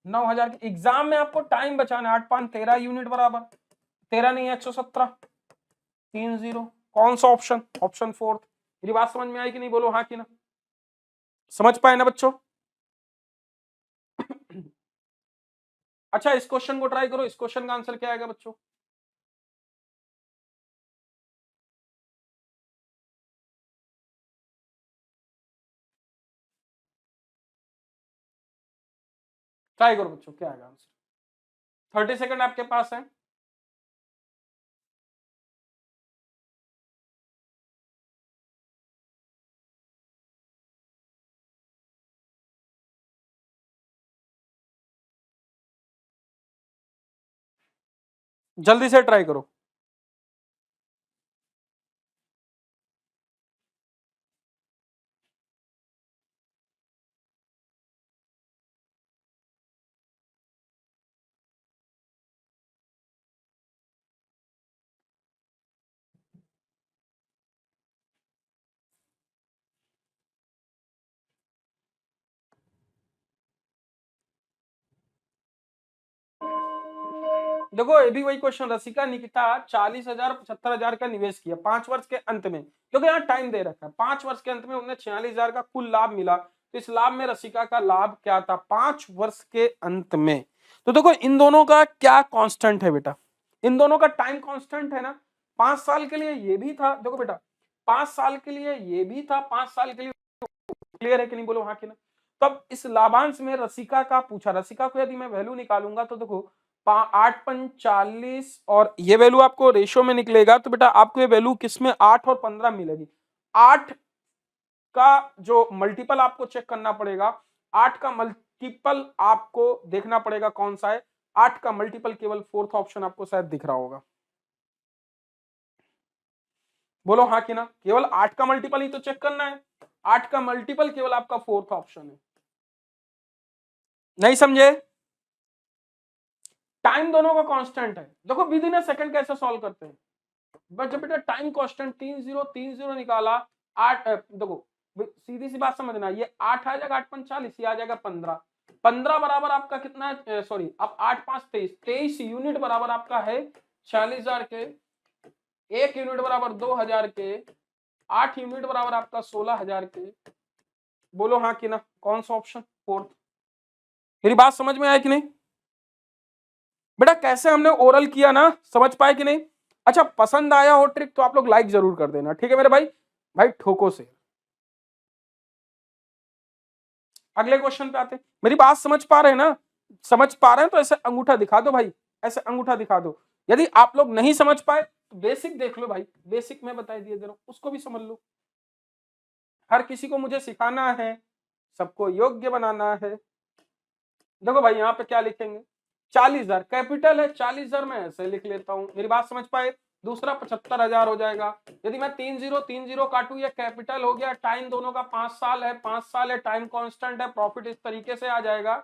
9,000 के। एग्जाम में आपको टाइम बचाना है, 8 5 13 यूनिट बराबर 13 नहीं है 117, 3 0। कौन सा ऑप्शन? Option fourth. मेरी बात समझ में आई कि नहीं? बोलो हाँ कि ना? समझ पाए ना बच्चों? अच्छा इस क्वेश्चन को ट्राई करो, इस क्वेश्चन का आंसर क्या आएगा बच्चों? ट्राई करो बच्चों, क्या आएगा आंसर? 30 सेकंड आपके पास है। जल्दी से ट्राई करो। देखो ये भी वही क्वेश्चन, रसिका निकिता 40,000 75,000 का निवेश किया 5 वर्ष के अंत में, क्योंकि यहाँ टाइम दे रखा है, 5 वर्ष के अंत में उन्हें 46,000 का कुल लाभ मिला। तो इस लाभ में रसिका का लाभ क्या था 5 वर्ष के अंत में? तो देखो इन दोनों का क्या कांस्टेंट है बेटा? इन दोनों का टाइम कांस्टेंट है ना। 5 साल के लिए ये भी था, देखो बेटा 5 साल के लिए ये भी था, 5 साल के लिए, क्लियर है कि नहीं? बोलो हाँ कि ना? तब इस लाभांश में रसिका का पूछा, रसिका को यदि मैं वैल्यू निकालूंगा तो देखो 8 5 40 और ये वैल्यू आपको रेशियो में निकलेगा, तो बेटा आपको ये वैल्यू किसमें 8 और 15 मिलेगी। 8 का जो मल्टीपल आपको चेक करना पड़ेगा, 8 का मल्टीपल आपको देखना पड़ेगा कौन सा है। 8 का मल्टीपल केवल फोर्थ ऑप्शन आपको शायद दिख रहा होगा, बोलो हाँ कि ना? केवल 8 का मल्टीपल ही तो चेक करना है, 8 का मल्टीपल केवल आपका फोर्थ ऑप्शन है। नहीं समझे? टाइम दोनों का कांस्टेंट है। देखो विद इन अ सेकंड कैसे सॉल्व करते हैं? बट जब बेटा टाइम कांस्टेंट 3 0 निकाला, 8 देखो सीधी सी बात समझना, ये 8 आ जाएगा, 8 5 40, ये आ जाएगा 15, 15 बराबर आपका कितना है? सॉरी अब 8 5 23, 23 यूनिट बराबर आपका है 46,000 के, एक यूनिट बराबर 2,000 के, 8 यूनिट बराबर आपका 16,000 के। बोलो हाँ कि ना, कौन सा ऑप्शन? फोर्थ। मेरी बात समझ में आया कि नहीं बेटा? कैसे हमने ओरल किया ना, समझ पाए कि नहीं? अच्छा, पसंद आया हो ट्रिक तो आप लोग लाइक जरूर कर देना, ठीक है मेरे भाई? भाई ठोको से। अगले क्वेश्चन पे आते हैं। मेरी बात समझ पा रहे हैं ना? समझ पा रहे हैं तो ऐसे अंगूठा दिखा दो भाई, ऐसे अंगूठा दिखा दो। यदि आप लोग नहीं समझ पाए तो बेसिक देख लो भाई, बेसिक में बताई दिए दे रहा हूं, उसको भी समझ लो। हर किसी को मुझे सिखाना है, सबको योग्य बनाना है। देखो भाई यहाँ पे क्या लिखेंगे, 40,000 कैपिटल है, 40,000 मैं ऐसे लिख लेता हूं। मेरी बात समझ पाए? दूसरा 75,000 हो जाएगा। यदि मैं 30 काटू, ये कैपिटल हो गया। टाइम दोनों का 5 साल है, 5 साल है, टाइम कांस्टेंट है, प्रॉफिट इस तरीके से आ जाएगा।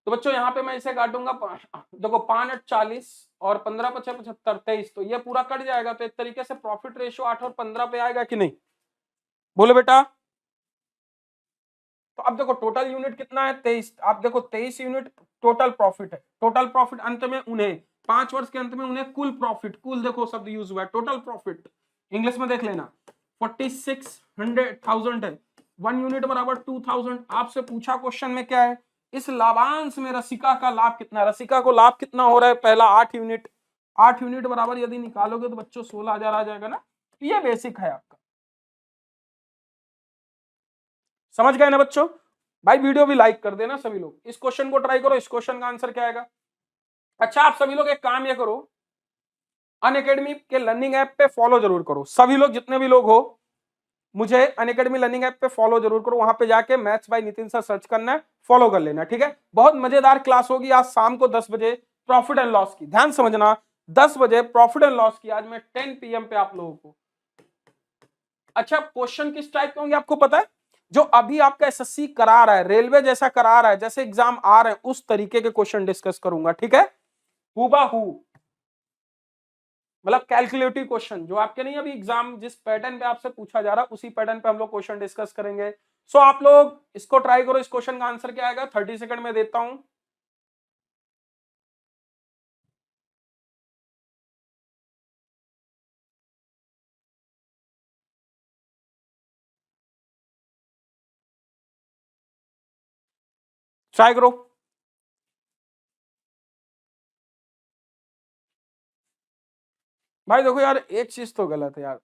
तो बच्चों यहाँ पे मैं इसे काटूंगा, देखो 5 8 40 और 15 5 75 23, तो ये पूरा कट जाएगा। तो एक तरीके से प्रॉफिट रेशियो 8 और 15 पे आएगा कि नहीं? बोलो बेटा। तो अब देखो टोटल यूनिट कितना है, 23। आप देखो 23 यूनिट टोटल प्रॉफिट है। टोटल प्रॉफिट अंत में उन्हें 5 वर्ष के अंत में उन्हें कुल प्रॉफिट, कुल देखो शब्द यूज हुआ है, टोटल प्रॉफिट इंग्लिश में देख लेना 4600,000 है। 1 यूनिट बराबर 2000। आपसे पूछा क्वेश्चन में क्या है, इस लाभांश में रसिका का लाभ कितना? रसिका को लाभ कितना हो रहा है? पहला 8 यूनिट। 8 यूनिट बराबर यदि निकालोगे तो बच्चों 16,000 आ जाएगा ना। ये बेसिक है आपका, समझ गए ना बच्चों? भाई वीडियो भी लाइक कर देना सभी लोग। इस क्वेश्चन को ट्राई करो, इस क्वेश्चन का आंसर क्या आएगा? अच्छा, आप सभी लोग एक काम ये करो, अनअकैडमी के लर्निंग ऐप पे फॉलो जरूर करो। सभी लोग जितने भी लोग हो, मुझे अनअकैडमी लर्निंग ऐप पे फॉलो जरूर करो। वहां पे जाके maths by Nitin sir search करना है, फॉलो कर लेना, ठीक है? बहुत मजेदार क्लास होगी आज शाम को 10 बजे, प्रॉफिट एंड लॉस की। ध्यान समझना, 10 बजे प्रॉफिट एंड लॉस की, आज मैं 10 PM पे आप लोगों को। अच्छा, क्वेश्चन किस टाइप के होंगे आपको पता है? जो अभी आपका एसएससी करा रहा है, रेलवे जैसा करा रहा है, जैसे एग्जाम आ रहे हैं उस तरीके के क्वेश्चन डिस्कस करूंगा, ठीक है? हूबहू, मतलब कैलकुलेटिव क्वेश्चन जो आपके नहीं, अभी एग्जाम जिस पैटर्न पे आपसे पूछा जा रहा है उसी पैटर्न पे हम लोग क्वेश्चन डिस्कस करेंगे। सो आप लोग इसको ट्राई करो। इस क्वेश्चन का आंसर क्या आएगा? 30 सेकंड में देता हूं। ट्राई करो भाई। देखो यार, एक चीज तो गलत है यार,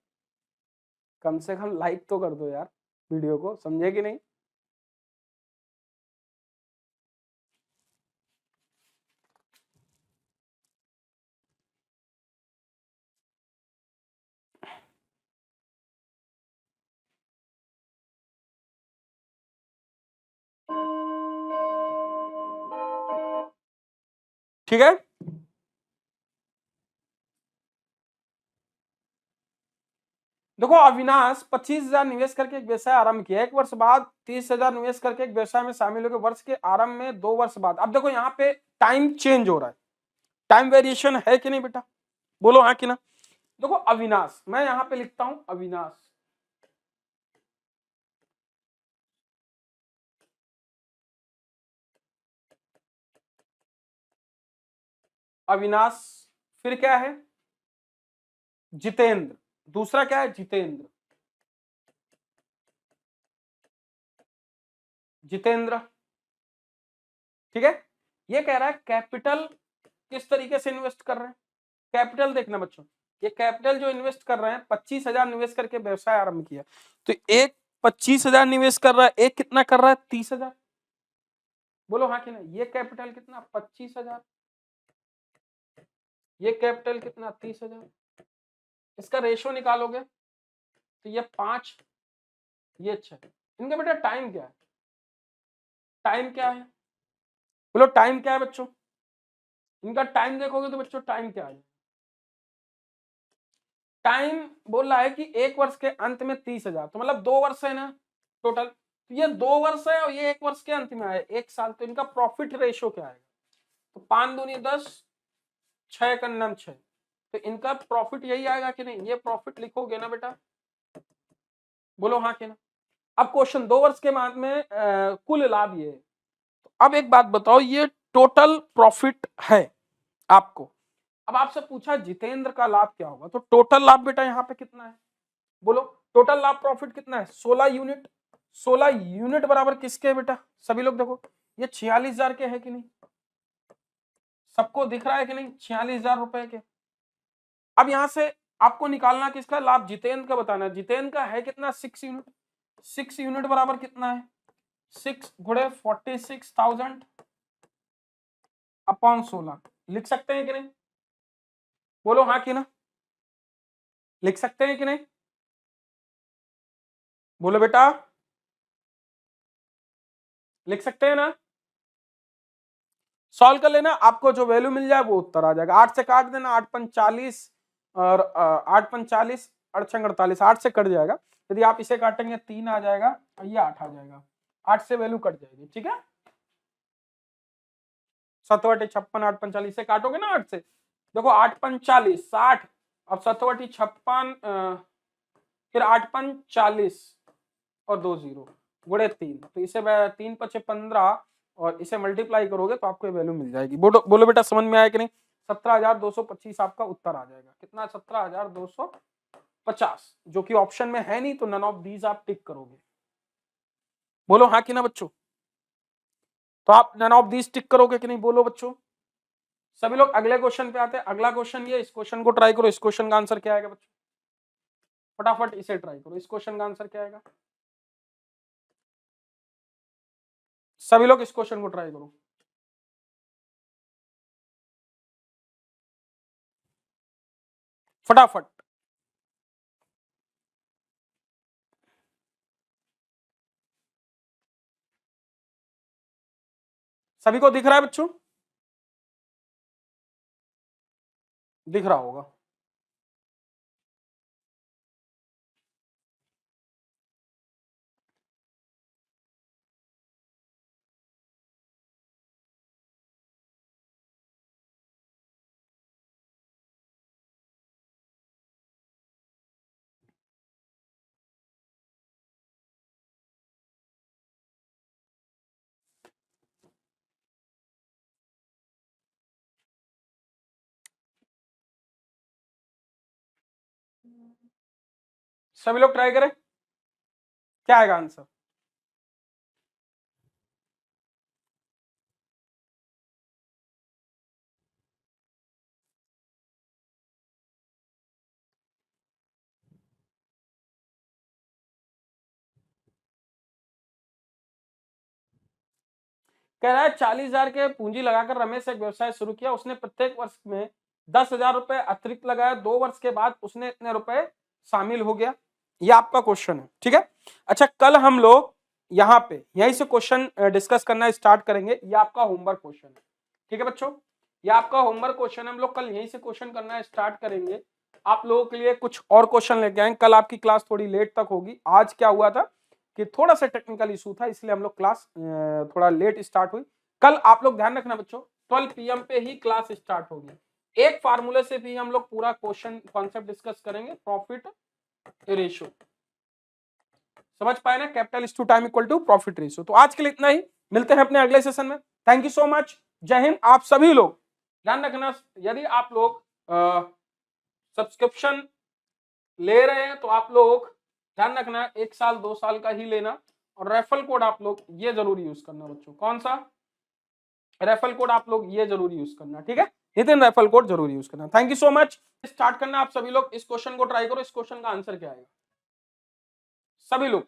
कम से कम लाइक तो कर दो यार वीडियो को, समझे कि नहीं? ठीक है, देखो अविनाश 25,000 निवेश करके एक व्यवसाय आरंभ किया। 1 वर्ष बाद 30,000 निवेश करके एक व्यवसाय में शामिल हो गए। वर्ष के आरंभ में 2 वर्ष बाद। अब देखो यहाँ पे टाइम चेंज हो रहा है, टाइम वेरिएशन है कि नहीं बेटा? बोलो हाँ कि ना। देखो अविनाश, मैं यहाँ पे लिखता हूं अविनाश। अविनाश, फिर क्या है? जितेंद्र। दूसरा क्या है? जितेंद्र। जितेंद्र, ठीक है? ये कह रहा है कैपिटल किस तरीके से इन्वेस्ट कर रहे हैं। कैपिटल देखना बच्चों, ये कैपिटल जो इन्वेस्ट कर रहे हैं, 25,000 निवेश करके व्यवसाय आरंभ किया। तो एक 25,000 निवेश कर रहा है, एक कितना कर रहा है? 30,000। बोलो हाँ कि नहीं। ये कैपिटल कितना? 25,000। ये कैपिटल कितना? 30,000। इसका रेशो निकालोगे तो ये 5, ये 6। इनका बेटा टाइम क्या है? टाइम क्या है? बोलो टाइम क्या है बच्चों? इनका टाइम देखोगे तो बच्चों टाइम क्या है? टाइम बोल रहा है कि 1 वर्ष के अंत में 30,000, तो मतलब 2 वर्ष है ना टोटल। तो ये 2 वर्ष है और ये 1 वर्ष के अंत में आए 1 साल। तो इनका प्रॉफिट रेशो क्या आएगा? तो 5 दूनी 10, 6 का नाम 6। तो इनका प्रॉफिट यही आएगा कि नहीं? ये प्रॉफिट लिखोगे ना बेटा? बोलो हाँ कि ना। अब क्वेश्चन 2 वर्ष के बाद में कुल लाभ ये है। तो अब एक बात बताओ, ये टोटल प्रॉफिट है आपको। अब आपसे पूछा जितेंद्र का लाभ क्या होगा, तो टोटल लाभ बेटा यहाँ पे कितना है? बोलो टोटल लाभ प्रॉफिट कितना है 16 यूनिट। 16 यूनिट बराबर किसके है बेटा, सभी लोग देखो ये 46,000 के है कि नहीं, सबको दिख रहा है कि नहीं 46,000 रुपए के। अब यहां से आपको निकालना किसका लाभ, जितेंद्र का बताना है। जितेंद्र का है कितना 6 यूनिट। 6 यूनिट बराबर कितना है 6 गुणे 46,000 अपॉन 16। लिख सकते हैं कि नहीं, बोलो हाँ कि ना, लिख सकते हैं कि नहीं, बोलो बेटा लिख सकते हैं ना। सॉल्व कर लेना, आपको जो वैल्यू मिल जाए वो उत्तर आ जाएगा। 8 से काट देना, 8 × 45 और 8 × 45 8 × 48, 8 से कट जाएगा। यदि आप इसे काटेंगे 3 आ जाएगा और ये 8 आ जाएगा, 8 से वैल्यू कट जाएगी। ठीक है 7×56 8×45 से काटोगे ना 8 से, देखो 8×45 60 अब 7×56 फिर 8×45 और 2 0 गुणे 3, तो इसे 3×5 = 15 और इसे मल्टीप्लाई करोगे तो आपको वैल्यू मिल जाएगी। बोलो बोलो बेटा समझ में आया कि नहीं, 17,225 आपका उत्तर आ जाएगा। कितना 17,250, जो कि ऑप्शन में है नहीं, तो नन ऑफ दीज आप टिक करोगे। बोलो हाँ कि ना बच्चों, तो आप नन ऑफ दीज टिक करोगे कि नहीं, बोलो बच्चों। सभी लोग अगले क्वेश्चन पे आते हैं। अगला क्वेश्चन ये, इस क्वेश्चन को ट्राई करो। इस क्वेश्चन का आंसर क्या आएगा बच्चों, फटाफट इसे ट्राई करो। इस क्वेश्चन का आंसर क्या आएगा, सभी लोग इस क्वेश्चन को ट्राई करो। फटाफट, सभी को दिख रहा है बच्चों, दिख रहा होगा। सभी लोग ट्राई करें, क्या आएगा आंसर। कह रहा है 40,000 के पूंजी लगाकर रमेश एक व्यवसाय शुरू किया। उसने प्रत्येक वर्ष में 10,000 रुपए अतिरिक्त लगाया। 2 वर्ष के बाद उसने इतने रुपए शामिल हो गया। ये आपका क्वेश्चन है। ठीक है, अच्छा कल हम लोग यहाँ पे यहीं से क्वेश्चन डिस्कस करना स्टार्ट करेंगे। ये आपका होमवर्क क्वेश्चन है। ठीक है बच्चों, ये आपका होमवर्क क्वेश्चन है। हम लोग कल यहीं से क्वेश्चन करना स्टार्ट करेंगे। आप लोगों के लिए कुछ और क्वेश्चन लेके आएंगे। कल आपकी क्लास थोड़ी लेट तक होगी। आज क्या हुआ था कि थोड़ा सा टेक्निकल इशू था, इसलिए हम लोग क्लास थोड़ा लेट स्टार्ट हुई। कल आप लोग ध्यान रखना बच्चों, 12 PM पे ही क्लास स्टार्ट होगी। एक फार्मूले से भी हम लोग पूरा क्वेश्चन कॉन्सेप्ट डिस्कस करेंगे, प्रॉफिट रेशियो। समझ पाए ना, capital to time equal to profit ratio. तो आज के लिए इतना ही, मिलते हैं अपने अगले सेशन में। थैंक यू सो मच, जय हिंद। आप सभी लोग ध्यान रखना, यदि आप लोग सब्सक्रिप्शन ले रहे हैं तो आप लोग ध्यान रखना 1 साल 2 साल का ही लेना। और रेफरल कोड आप लोग ये जरूर यूज करना बच्चों। कौन सा रेफरल कोड आप लोग ये जरूर यूज करना। ठीक है, नितिन रेफरल कोड जरूर यूज करना। Thank you so much. Start करना आप सभी लोग। इस क्वेश्चन को ट्राई करो। इस क्वेश्चन का आंसर क्या आएगा, सभी लोग।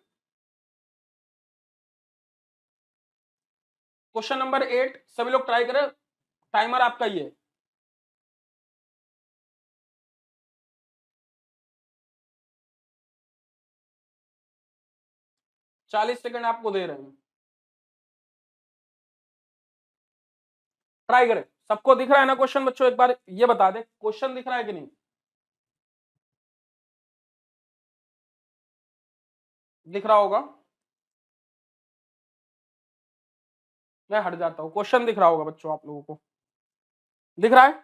क्वेश्चन नंबर 8 सभी लोग ट्राई करें। टाइमर आपका ये है। 40 सेकंड आपको दे रहे हैं, ट्राई करें। सबको दिख रहा है ना क्वेश्चन बच्चों, एक बार ये बता दे क्वेश्चन दिख रहा है कि नहीं, दिख रहा होगा। मैं हट जाता हूं, क्वेश्चन दिख रहा होगा बच्चों आप लोगों को, दिख रहा है।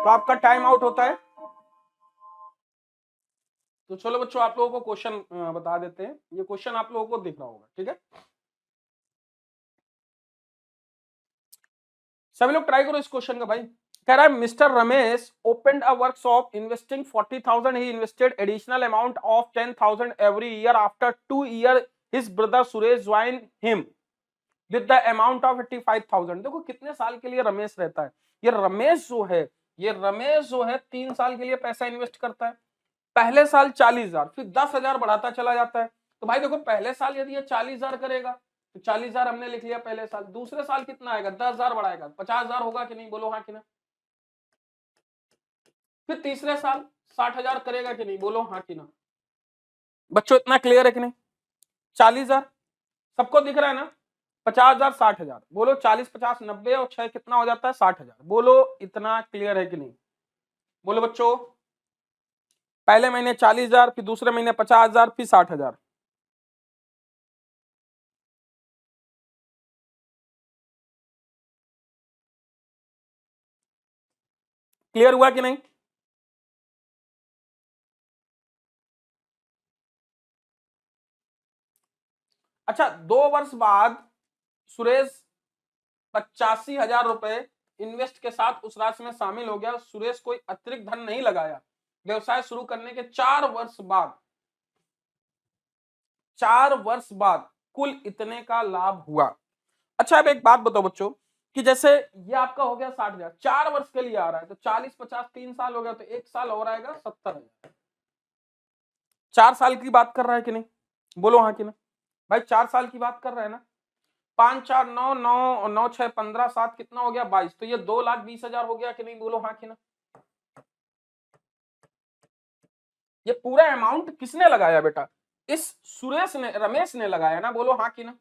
तो आपका टाइम आउट होता है। तो चलो बच्चों आप लोगों को क्वेश्चन बता देते हैं, ये क्वेश्चन आप लोगों को दिख रहा होगा, ठीक है। सभी लोग ट्राई करो इस क्वेश्चन का भाई। कह रहा है mister Ramesh opened a workshop investing 40,000, he invested additional amount of 10,000 every year. After 2 year his brother Suresh join him with the amount of 85,000। देखो कितने साल के लिए रमेश रहता है। ये रमेश जो है 3 साल के लिए पैसा इन्वेस्ट करता है। पहले साल 40,000, फिर 10,000 बढ़ाता चला जाता है। तो भाई देखो पहले साल यदि ये 40,000 करेगा तो 40,000 हमने लिख लिया पहले साल। दूसरे साल कितना आएगा, 10,000 बढ़ाएगा, 50,000 होगा कि नहीं, बोलो हाँ कि ना। फिर तीसरे साल 60,000 करेगा कि नहीं, बोलो हाँ कि ना। बच्चों इतना क्लियर है कि नहीं। 40,000 सबको दिख रहा है ना। 50,000 60,000, बोलो 40 50 90 और 6 कितना हो जाता है 60,000। बोलो इतना क्लियर है कि नहीं। बोलो बच्चों पहले महीने 40,000, फिर दूसरे महीने 50,000, फिर 60,000। क्लियर हुआ कि नहीं। अच्छा 2 वर्ष बाद सुरेश 85,000 रुपए इन्वेस्ट के साथ उस राशि में शामिल हो गया। सुरेश कोई अतिरिक्त धन नहीं लगाया। व्यवसाय शुरू करने के 4 वर्ष बाद कुल इतने का लाभ हुआ। अच्छा अब एक बात बताओ बच्चों कि जैसे ये आपका हो गया 60,000, 4 वर्ष के लिए आ रहा है, तो 40 50 3 साल हो गया, तो 1 साल और आएगा 70,000। 4 साल की बात कर रहा है कि नहीं, बोलो हाँ कि ना। भाई 4 साल की बात कर रहा है ना। 5 4 9 9 9 6 15 7 कितना हो गया 22, तो ये 2,20,000 हो गया कि नहीं, बोलो हाँ कि ना। ये पूरा अमाउंट किसने लगाया बेटा, इस सुरेश ने, रमेश ने लगाया ना, बोलो हाँ कि ना।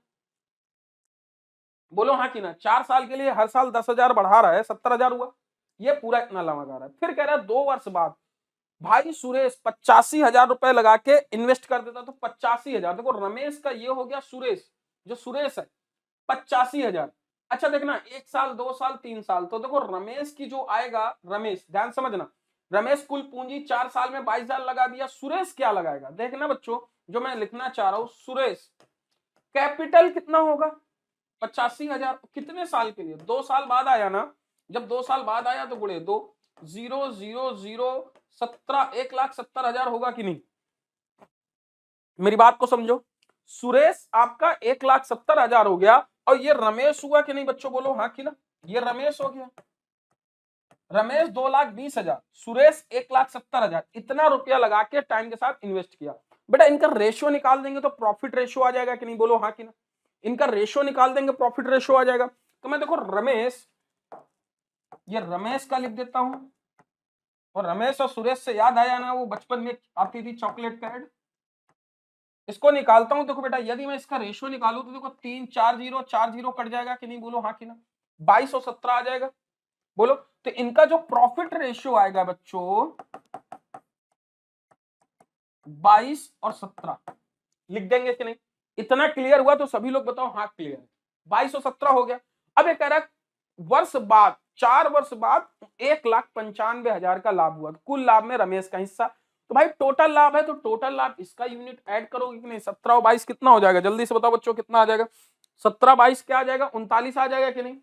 बोलो हाँ कि ना। 4 साल के लिए हर साल 10,000 बढ़ा रहा है, 70,000 हुआ। ये पूरा इतना लगा रहा है। फिर कह रहा है 2 वर्ष बाद भाई सुरेश 85,000 रुपए लगा के इन्वेस्ट कर देता, तो 85,000। देखो रमेश का ये हो गया, सुरेश जो सुरेश है 85,000। अच्छा देखना 1 साल 2 साल 3 साल, तो देखो रमेश की जो आएगा, रमेश ध्यान समझना, रमेश कुल पूंजी 4 साल में 22,000 लगा दिया। सुरेश क्या लगाएगा देखना बच्चों, जो मैं लिखना चाह रहा हूं, सुरेश कैपिटल कितना होगा 85,000। कितने साल के लिए, 2 साल बाद आया ना। जब 2 साल बाद आया तो गुणे 2, 0 0 0 17, 1,70,000 होगा कि नहीं। मेरी बात को समझो, सुरेश आपका 1,70,000 हो गया, और ये रमेश हुआ कि नहीं बच्चों, बोलो हाँ कि ना। ये रमेश हो गया, रमेश 2,20,000, सुरेश 1,70,000, इतना रुपया लगा के टाइम के साथ इन्वेस्ट किया। बेटा इनका रेशियो निकाल देंगे तो प्रॉफिट रेशियो आ जाएगा कि नहीं, बोलो हाँ कि ना। इनका रेशियो निकाल देंगे प्रॉफिट रेशियो आ जाएगा। तो मैं देखो रमेश, ये रमेश का लिख देता हूं, और रमेश और सुरेश से याद आया ना, वो बचपन में आती थी चॉकलेट का ऐड, इसको निकालता हूं। देखो बेटा यदि मैं इसका रेशियो निकालू तो देखो 3 4 0 कट जाएगा कि नहीं, बोलो हाँ कि ना। 22 और 17 आ जाएगा, बोलो। तो इनका जो प्रॉफिट रेशियो आएगा बच्चों 22 और 17 लिख देंगे कि नहीं। इतना क्लियर हुआ तो सभी लोग बताओ हाँ क्लियर है। 22 और 17 हो गया। अब ये कह रहा है वर्ष बाद, 4 वर्ष बाद 1,95,000 का लाभ हुआ। कुल लाभ में रमेश का हिस्सा। तो भाई टोटल लाभ है, तो टोटल लाभ इसका यूनिट ऐड करोगे कि नहीं। 17 और 22 कितना हो जाएगा, जल्दी से बताओ बच्चों कितना आ जाएगा। 17 22 क्या आ जाएगा, 39 आ जाएगा कि नहीं।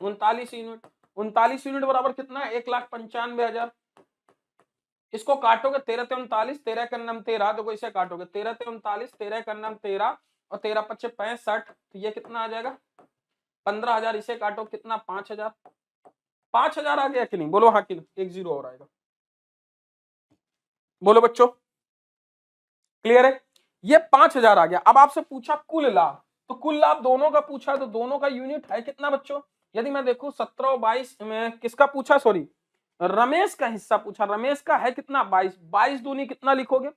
39 यूनिट, 39 यूनिट बराबर कितना है 1,95,000। इसको काटोगे 13 ते 39, 13 का नाम 13, देखो इसे काटोगे 13 ते 39, 13 का नाम 13 और 13 पच्चे 65, तो ये कितना आ जाएगा 15,000। इसे काटो कितना 5,000, 5,000 आ गया कि नहीं, बोलो हाँ कि नहीं। 1 0 और आएगा, बोलो बच्चों क्लियर है। ये 5,000 आ गया। अब आपसे पूछा कुल लाभ, तो कुल लाभ दोनों का पूछा, तो दोनों का यूनिट है कितना बच्चों। यदि मैं देखूं 17 और 22 में किसका पूछा, सॉरी रमेश का हिस्सा पूछा। रमेश का है कितना 22, 22 दूनी कितना लिखोगे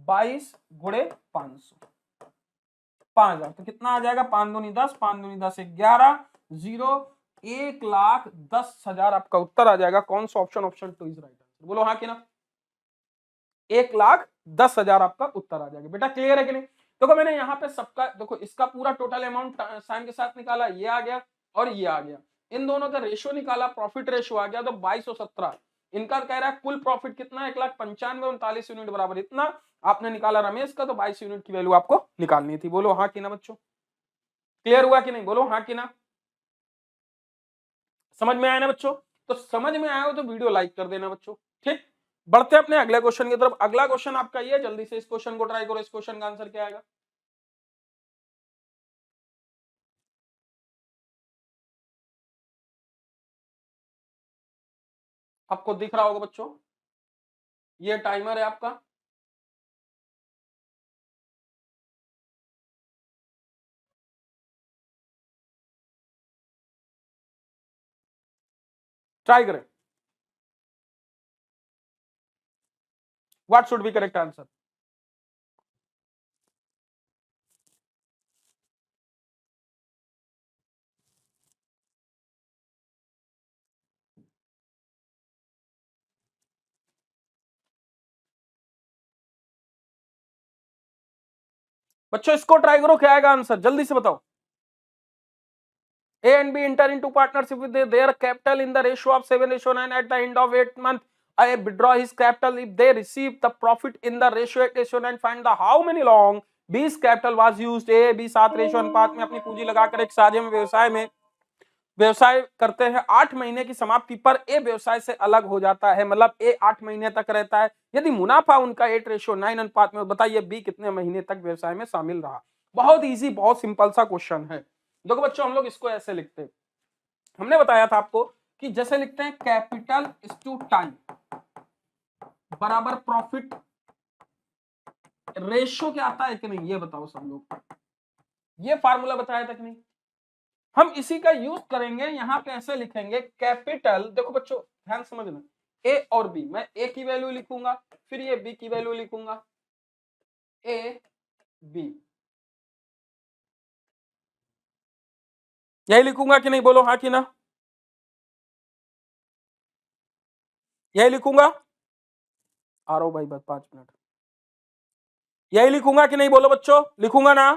22 गुणे 500, 5,000, तो कितना आ जाएगा 5 दूनी 10, 5 दूनी 10 11 0 1,10,000 आपका उत्तर आ जाएगा। कौन सा option, option 2 is right answer, बोलो हाँ कि ना। 1,10,000 आपका उत्तर आ जाएगा। बेटा क्लियर है कि नहीं। देखो मैंने यहाँ पे सबका, देखो इसका पूरा टोटल अमाउंट साइन के साथ निकाला, ये आ गया और ये आ गया। इन दोनों का रेशियो निकाला, प्रॉफिट रेशियो आ गया तो 2217। इनका कह रहा है कुल प्रॉफिट कितना है 1,95,39 यूनिट बराबर इतना। आपने निकाला रमेश का तो 22 यूनिट की वैल्यू आपको निकालनी थी। बोलो हाँ कि ना बच्चों, क्लियर हुआ कि नहीं? बोलो हाँ कि ना, समझ में आया ना बच्चों? तो समझ में आया हो तो वीडियो लाइक कर देना बच्चों। ठीक, बढ़ते अपने अगले क्वेश्चन की तरफ। अगला क्वेश्चन आपका ये, जल्दी से इस क्वेश्चन को ट्राई करो। इस क्वेश्चन का आंसर क्या आएगा? आपको दिख रहा होगा बच्चों, ये टाइमर है आपका। ट्राई करें, what should be correct answer? बच्चों इसको ट्राई करो, क्या आएगा आंसर जल्दी से बताओ। A and B enter into partnership with their capital in the ratio of 7:9 at the end of 8 months. I withdraw his capital if they receive the profit in the ratio 8:9. Find the how many long B's capital was used. A B 7 ratio अनुपात में अपनी पूंजी लगाकर एक साझे में व्यवसाय करते हैं। 8 महीने की समाप्ति पर ए व्यवसाय से अलग हो जाता है, मतलब ए 8 महीने तक रहता है। यदि मुनाफा उनका 8:9 अनुपात में, बताइए बी कितने महीने तक व्यवसाय में शामिल रहा। बहुत इजी, बहुत सिंपल सा क्वेश्चन है। देखो बच्चों हम लोग इसको ऐसे लिखते हैं, हमने बताया था आपको कि जैसे लिखते हैं कैपिटल इज टू टाइम बराबर प्रॉफिट रेशियो क्या आता है कि नहीं, ये बताओ सब लोग। ये फार्मूला बताया था कि नहीं? हम इसी का यूज करेंगे, यहां पे ऐसे लिखेंगे कैपिटल। देखो बच्चों ध्यान समझना, ए और बी, मैं ए की वैल्यू लिखूंगा, फिर ये बी की वैल्यू लिखूंगा, ए बी, यही लिखूंगा कि नहीं? बोलो हाँ कि ना, यही लिखूंगा। आ रहा हूं भाई, बस 5 मिनट। यही लिखूंगा कि नहीं? बोलो बच्चों, लिखूंगा ना?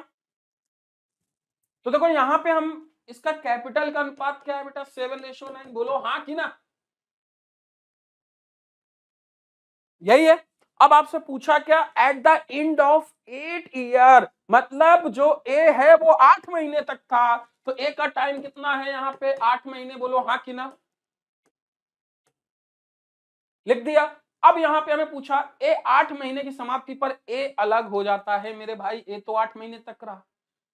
तो देखो यहां पे हम इसका कैपिटल का अनुपात क्या है बेटा, 7:9। बोलो हाँ कि ना, यही है। अब आपसे पूछा क्या, at the end of 8 year, मतलब जो ए है वो 8 महीने तक था, तो ए का टाइम कितना है यहाँ पे, 8 महीने। बोलो हाँ कि ना, लिख दिया। अब यहाँ पे हमें पूछा ए 8 महीने की समाप्ति पर ए अलग हो जाता है। मेरे भाई ए तो 8 महीने तक रहा,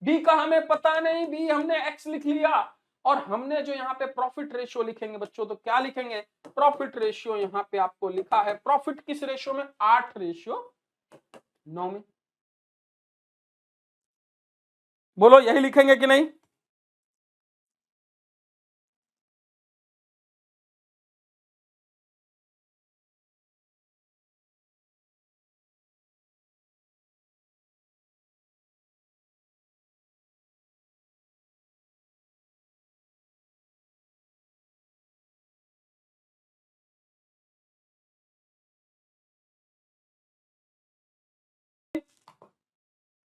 बी का हमें पता नहीं, बी हमने एक्स लिख लिया। और हमने जो यहाँ पे प्रॉफिट रेशियो लिखेंगे बच्चों, तो क्या लिखेंगे, प्रॉफिट रेशियो यहाँ पे आपको लिखा है। प्रॉफिट किस रेशियो में, 8:9 में। बोलो यही लिखेंगे कि नहीं?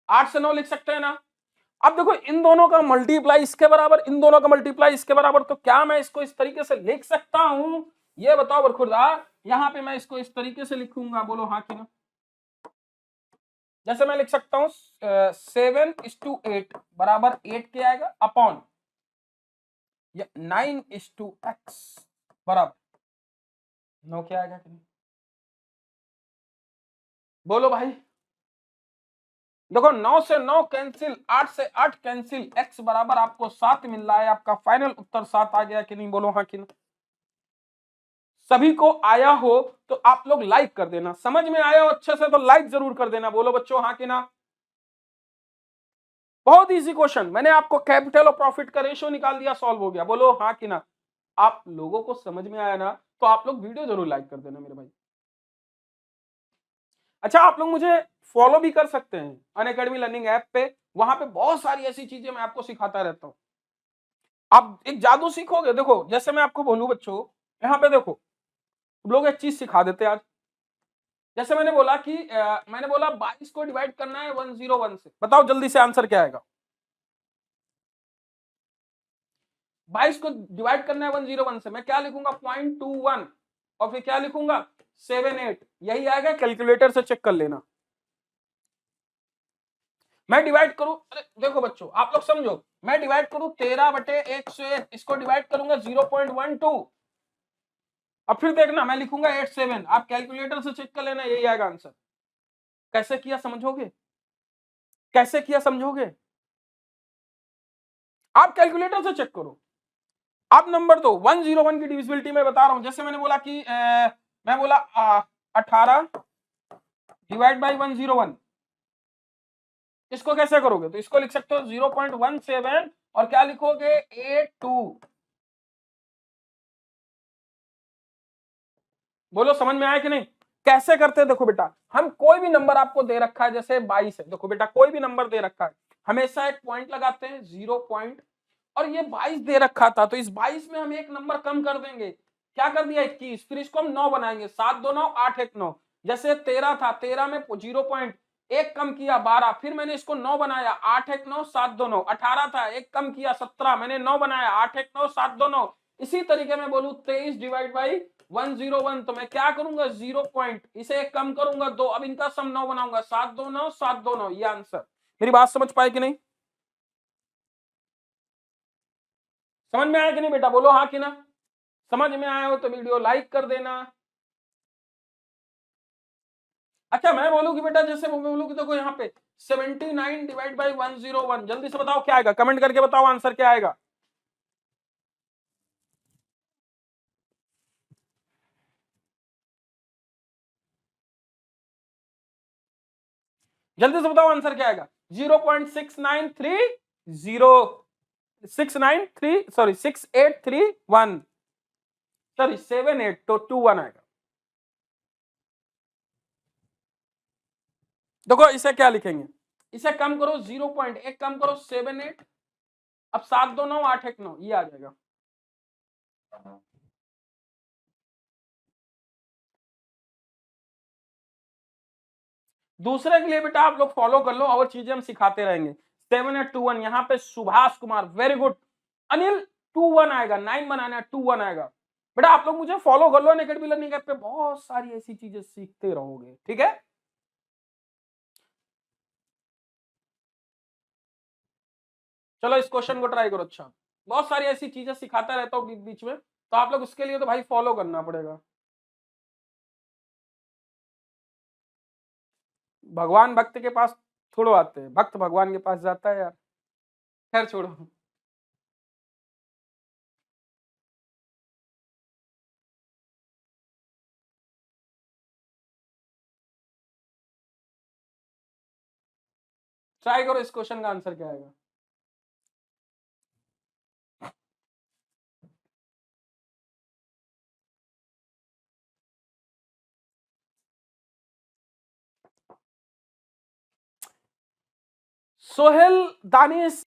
आठ से 9 लिख सकते हैं ना। अब देखो इन दोनों का मल्टीप्लाई इसके बराबर, इन दोनों का मल्टीप्लाई इसके बराबर, तो क्या मैं इसको इस तरीके से लिख सकता हूं? ये बताओ बरखुरदार, यहां पे मैं इसको इस तरीके से लिखूंगा। बोलो हाँ कि ना, जैसे मैं लिख सकता हूं 7:8 बराबर 8 क्या आएगा अपॉन 9:x बराबर 9 क्या आएगा कि नहीं? बोलो भाई, देखो 9 से 9 कैंसिल, 8 से 8 कैंसिल, x बराबर आपको 7 मिल रहा है। आपका फाइनल उत्तर 7 आ गया कि नहीं? बोलो हाँ कि ना। सभी को आया हो तो आप लोग लाइक कर देना, समझ में आया हो अच्छे से तो लाइक जरूर कर देना। बोलो बच्चों हाँ कि ना। बहुत इजी क्वेश्चन, मैंने आपको कैपिटल और प्रॉफिट का रेशियो निकाल दिया, सॉल्व हो गया। बोलो हाँ कि ना। आप लोगों को समझ में आया ना, तो आप लोग वीडियो जरूर लाइक कर देना मेरे भाई। अच्छा आप लोग मुझे फॉलो भी कर सकते हैं अनअकैडमी लर्निंग ऐप पे, वहां पे बहुत सारी ऐसी चीजें मैं आपको सिखाता रहता हूं। आप एक जादू सीखोगे। देखो जैसे मैं आपको बोलूं बच्चों, यहाँ पे देखो लोग एक चीज सिखा देते हैं आज। जैसे मैंने बोला कि मैंने बोला 22 को डिवाइड करना है 101 से, बताओ जल्दी से आंसर क्या आएगा। 22 को डिवाइड करना है 101 से, मैं क्या लिखूंगा 0.21 और फिर क्या लिखूंगा 78, यही आएगा, कैलकुलेटर से चेक कर लेना। मैं डिवाइड करूं, अरे देखो बच्चों आप लोग समझो, मैं डिवाइड करूं 13/101, इसको डिवाइड करूंगा 0.12 और फिर देखना मैं लिखूंगा 87, आप कैलकुलेटर से चेक कर लेना, यही आएगा आंसर। कैसे किया समझोगे, कैसे किया समझोगे, आप कैलकुलेटर से चेक करो। आप नंबर दो, 101 की डिविजिबिलिटी में बता रहा हूं, जैसे मैंने बोला कि मैं बोला 18 डिवाइड बाई 101, इसको कैसे करोगे, तो इसको लिख सकते हो 0.17 और क्या लिखोगे 82। बोलो समझ में आया कि नहीं, कैसे करते हैं, देखो बेटा हम कोई भी नंबर आपको दे रखा है, जैसे 22 है, देखो बेटा कोई भी नंबर दे रखा है, हमेशा एक पॉइंट लगाते हैं, 0 पॉइंट, और ये 22 दे रखा था तो इस 22 में हम एक नंबर कम कर देंगे, क्या कर दिया 21, फिर इसको हम 9 बनाएंगे, 7 2 9 8 1 9, जैसे 13 था 13 में 0 पॉइंट एक कम किया 12, फिर मैंने इसको 9 बनाया 8 1 9 7 2 9, 18 था एक कम किया 17, मैंने 9 बनाया 8 1 9 7 2 9, इसी तरीके में बोलूं 23 डिवाइड बाई 101, तो मैं क्या करूंगा 0 पॉइंट, इसे एक कम करूंगा 2, अब इनका सम 9 बनाऊंगा 7 2 9 7 2 9, ये आंसर। मेरी बात समझ पाए कि नहीं, समझ में आया कि नहीं बेटा, बोलो हाँ कि ना, समझ में आया हो तो वीडियो लाइक कर देना। अच्छा मैं बोलूं कि बेटा, जैसे मैं बोलूं कि देखो यहाँ पे 79 डिवाइड बाई 101, जल्दी से बताओ क्या आएगा, कमेंट करके बताओ आंसर क्या आएगा, जल्दी से बताओ आंसर क्या आएगा, 0.6930 सॉरी 6831 सॉरी 78 तो 21 आएगा। देखो इसे क्या लिखेंगे, इसे कम करो 0 पॉइंट एक कम करो 78, अब 7 2 9 8 1 9, ये आ जाएगा। दूसरे के लिए बेटा आप लोग फॉलो कर लो, और चीजें हम सिखाते रहेंगे। 7821 यहाँ पे सुभाष कुमार, वेरी गुड। अनिल 21 आएगा, 9 बनाना है 21 आएगा। बेटा आप लोग मुझे फॉलो कर लो, अनअकैडमी लर्निंग ऐप पे बहुत सारी ऐसी चीजें सीखते रहोगे, ठीक है। चलो इस क्वेश्चन को ट्राई करो, अच्छा बहुत सारी ऐसी चीजें सिखाता रहता हूँ बीच बीच में, तो आप लोग उसके लिए तो भाई फॉलो करना पड़ेगा। भगवान भक्त के पास थोड़ो आते हैं, भक्त भगवान के पास जाता है यार, खैर छोड़ो। ट्राई करो, इस क्वेश्चन का आंसर क्या आएगा। सोहेल दानिश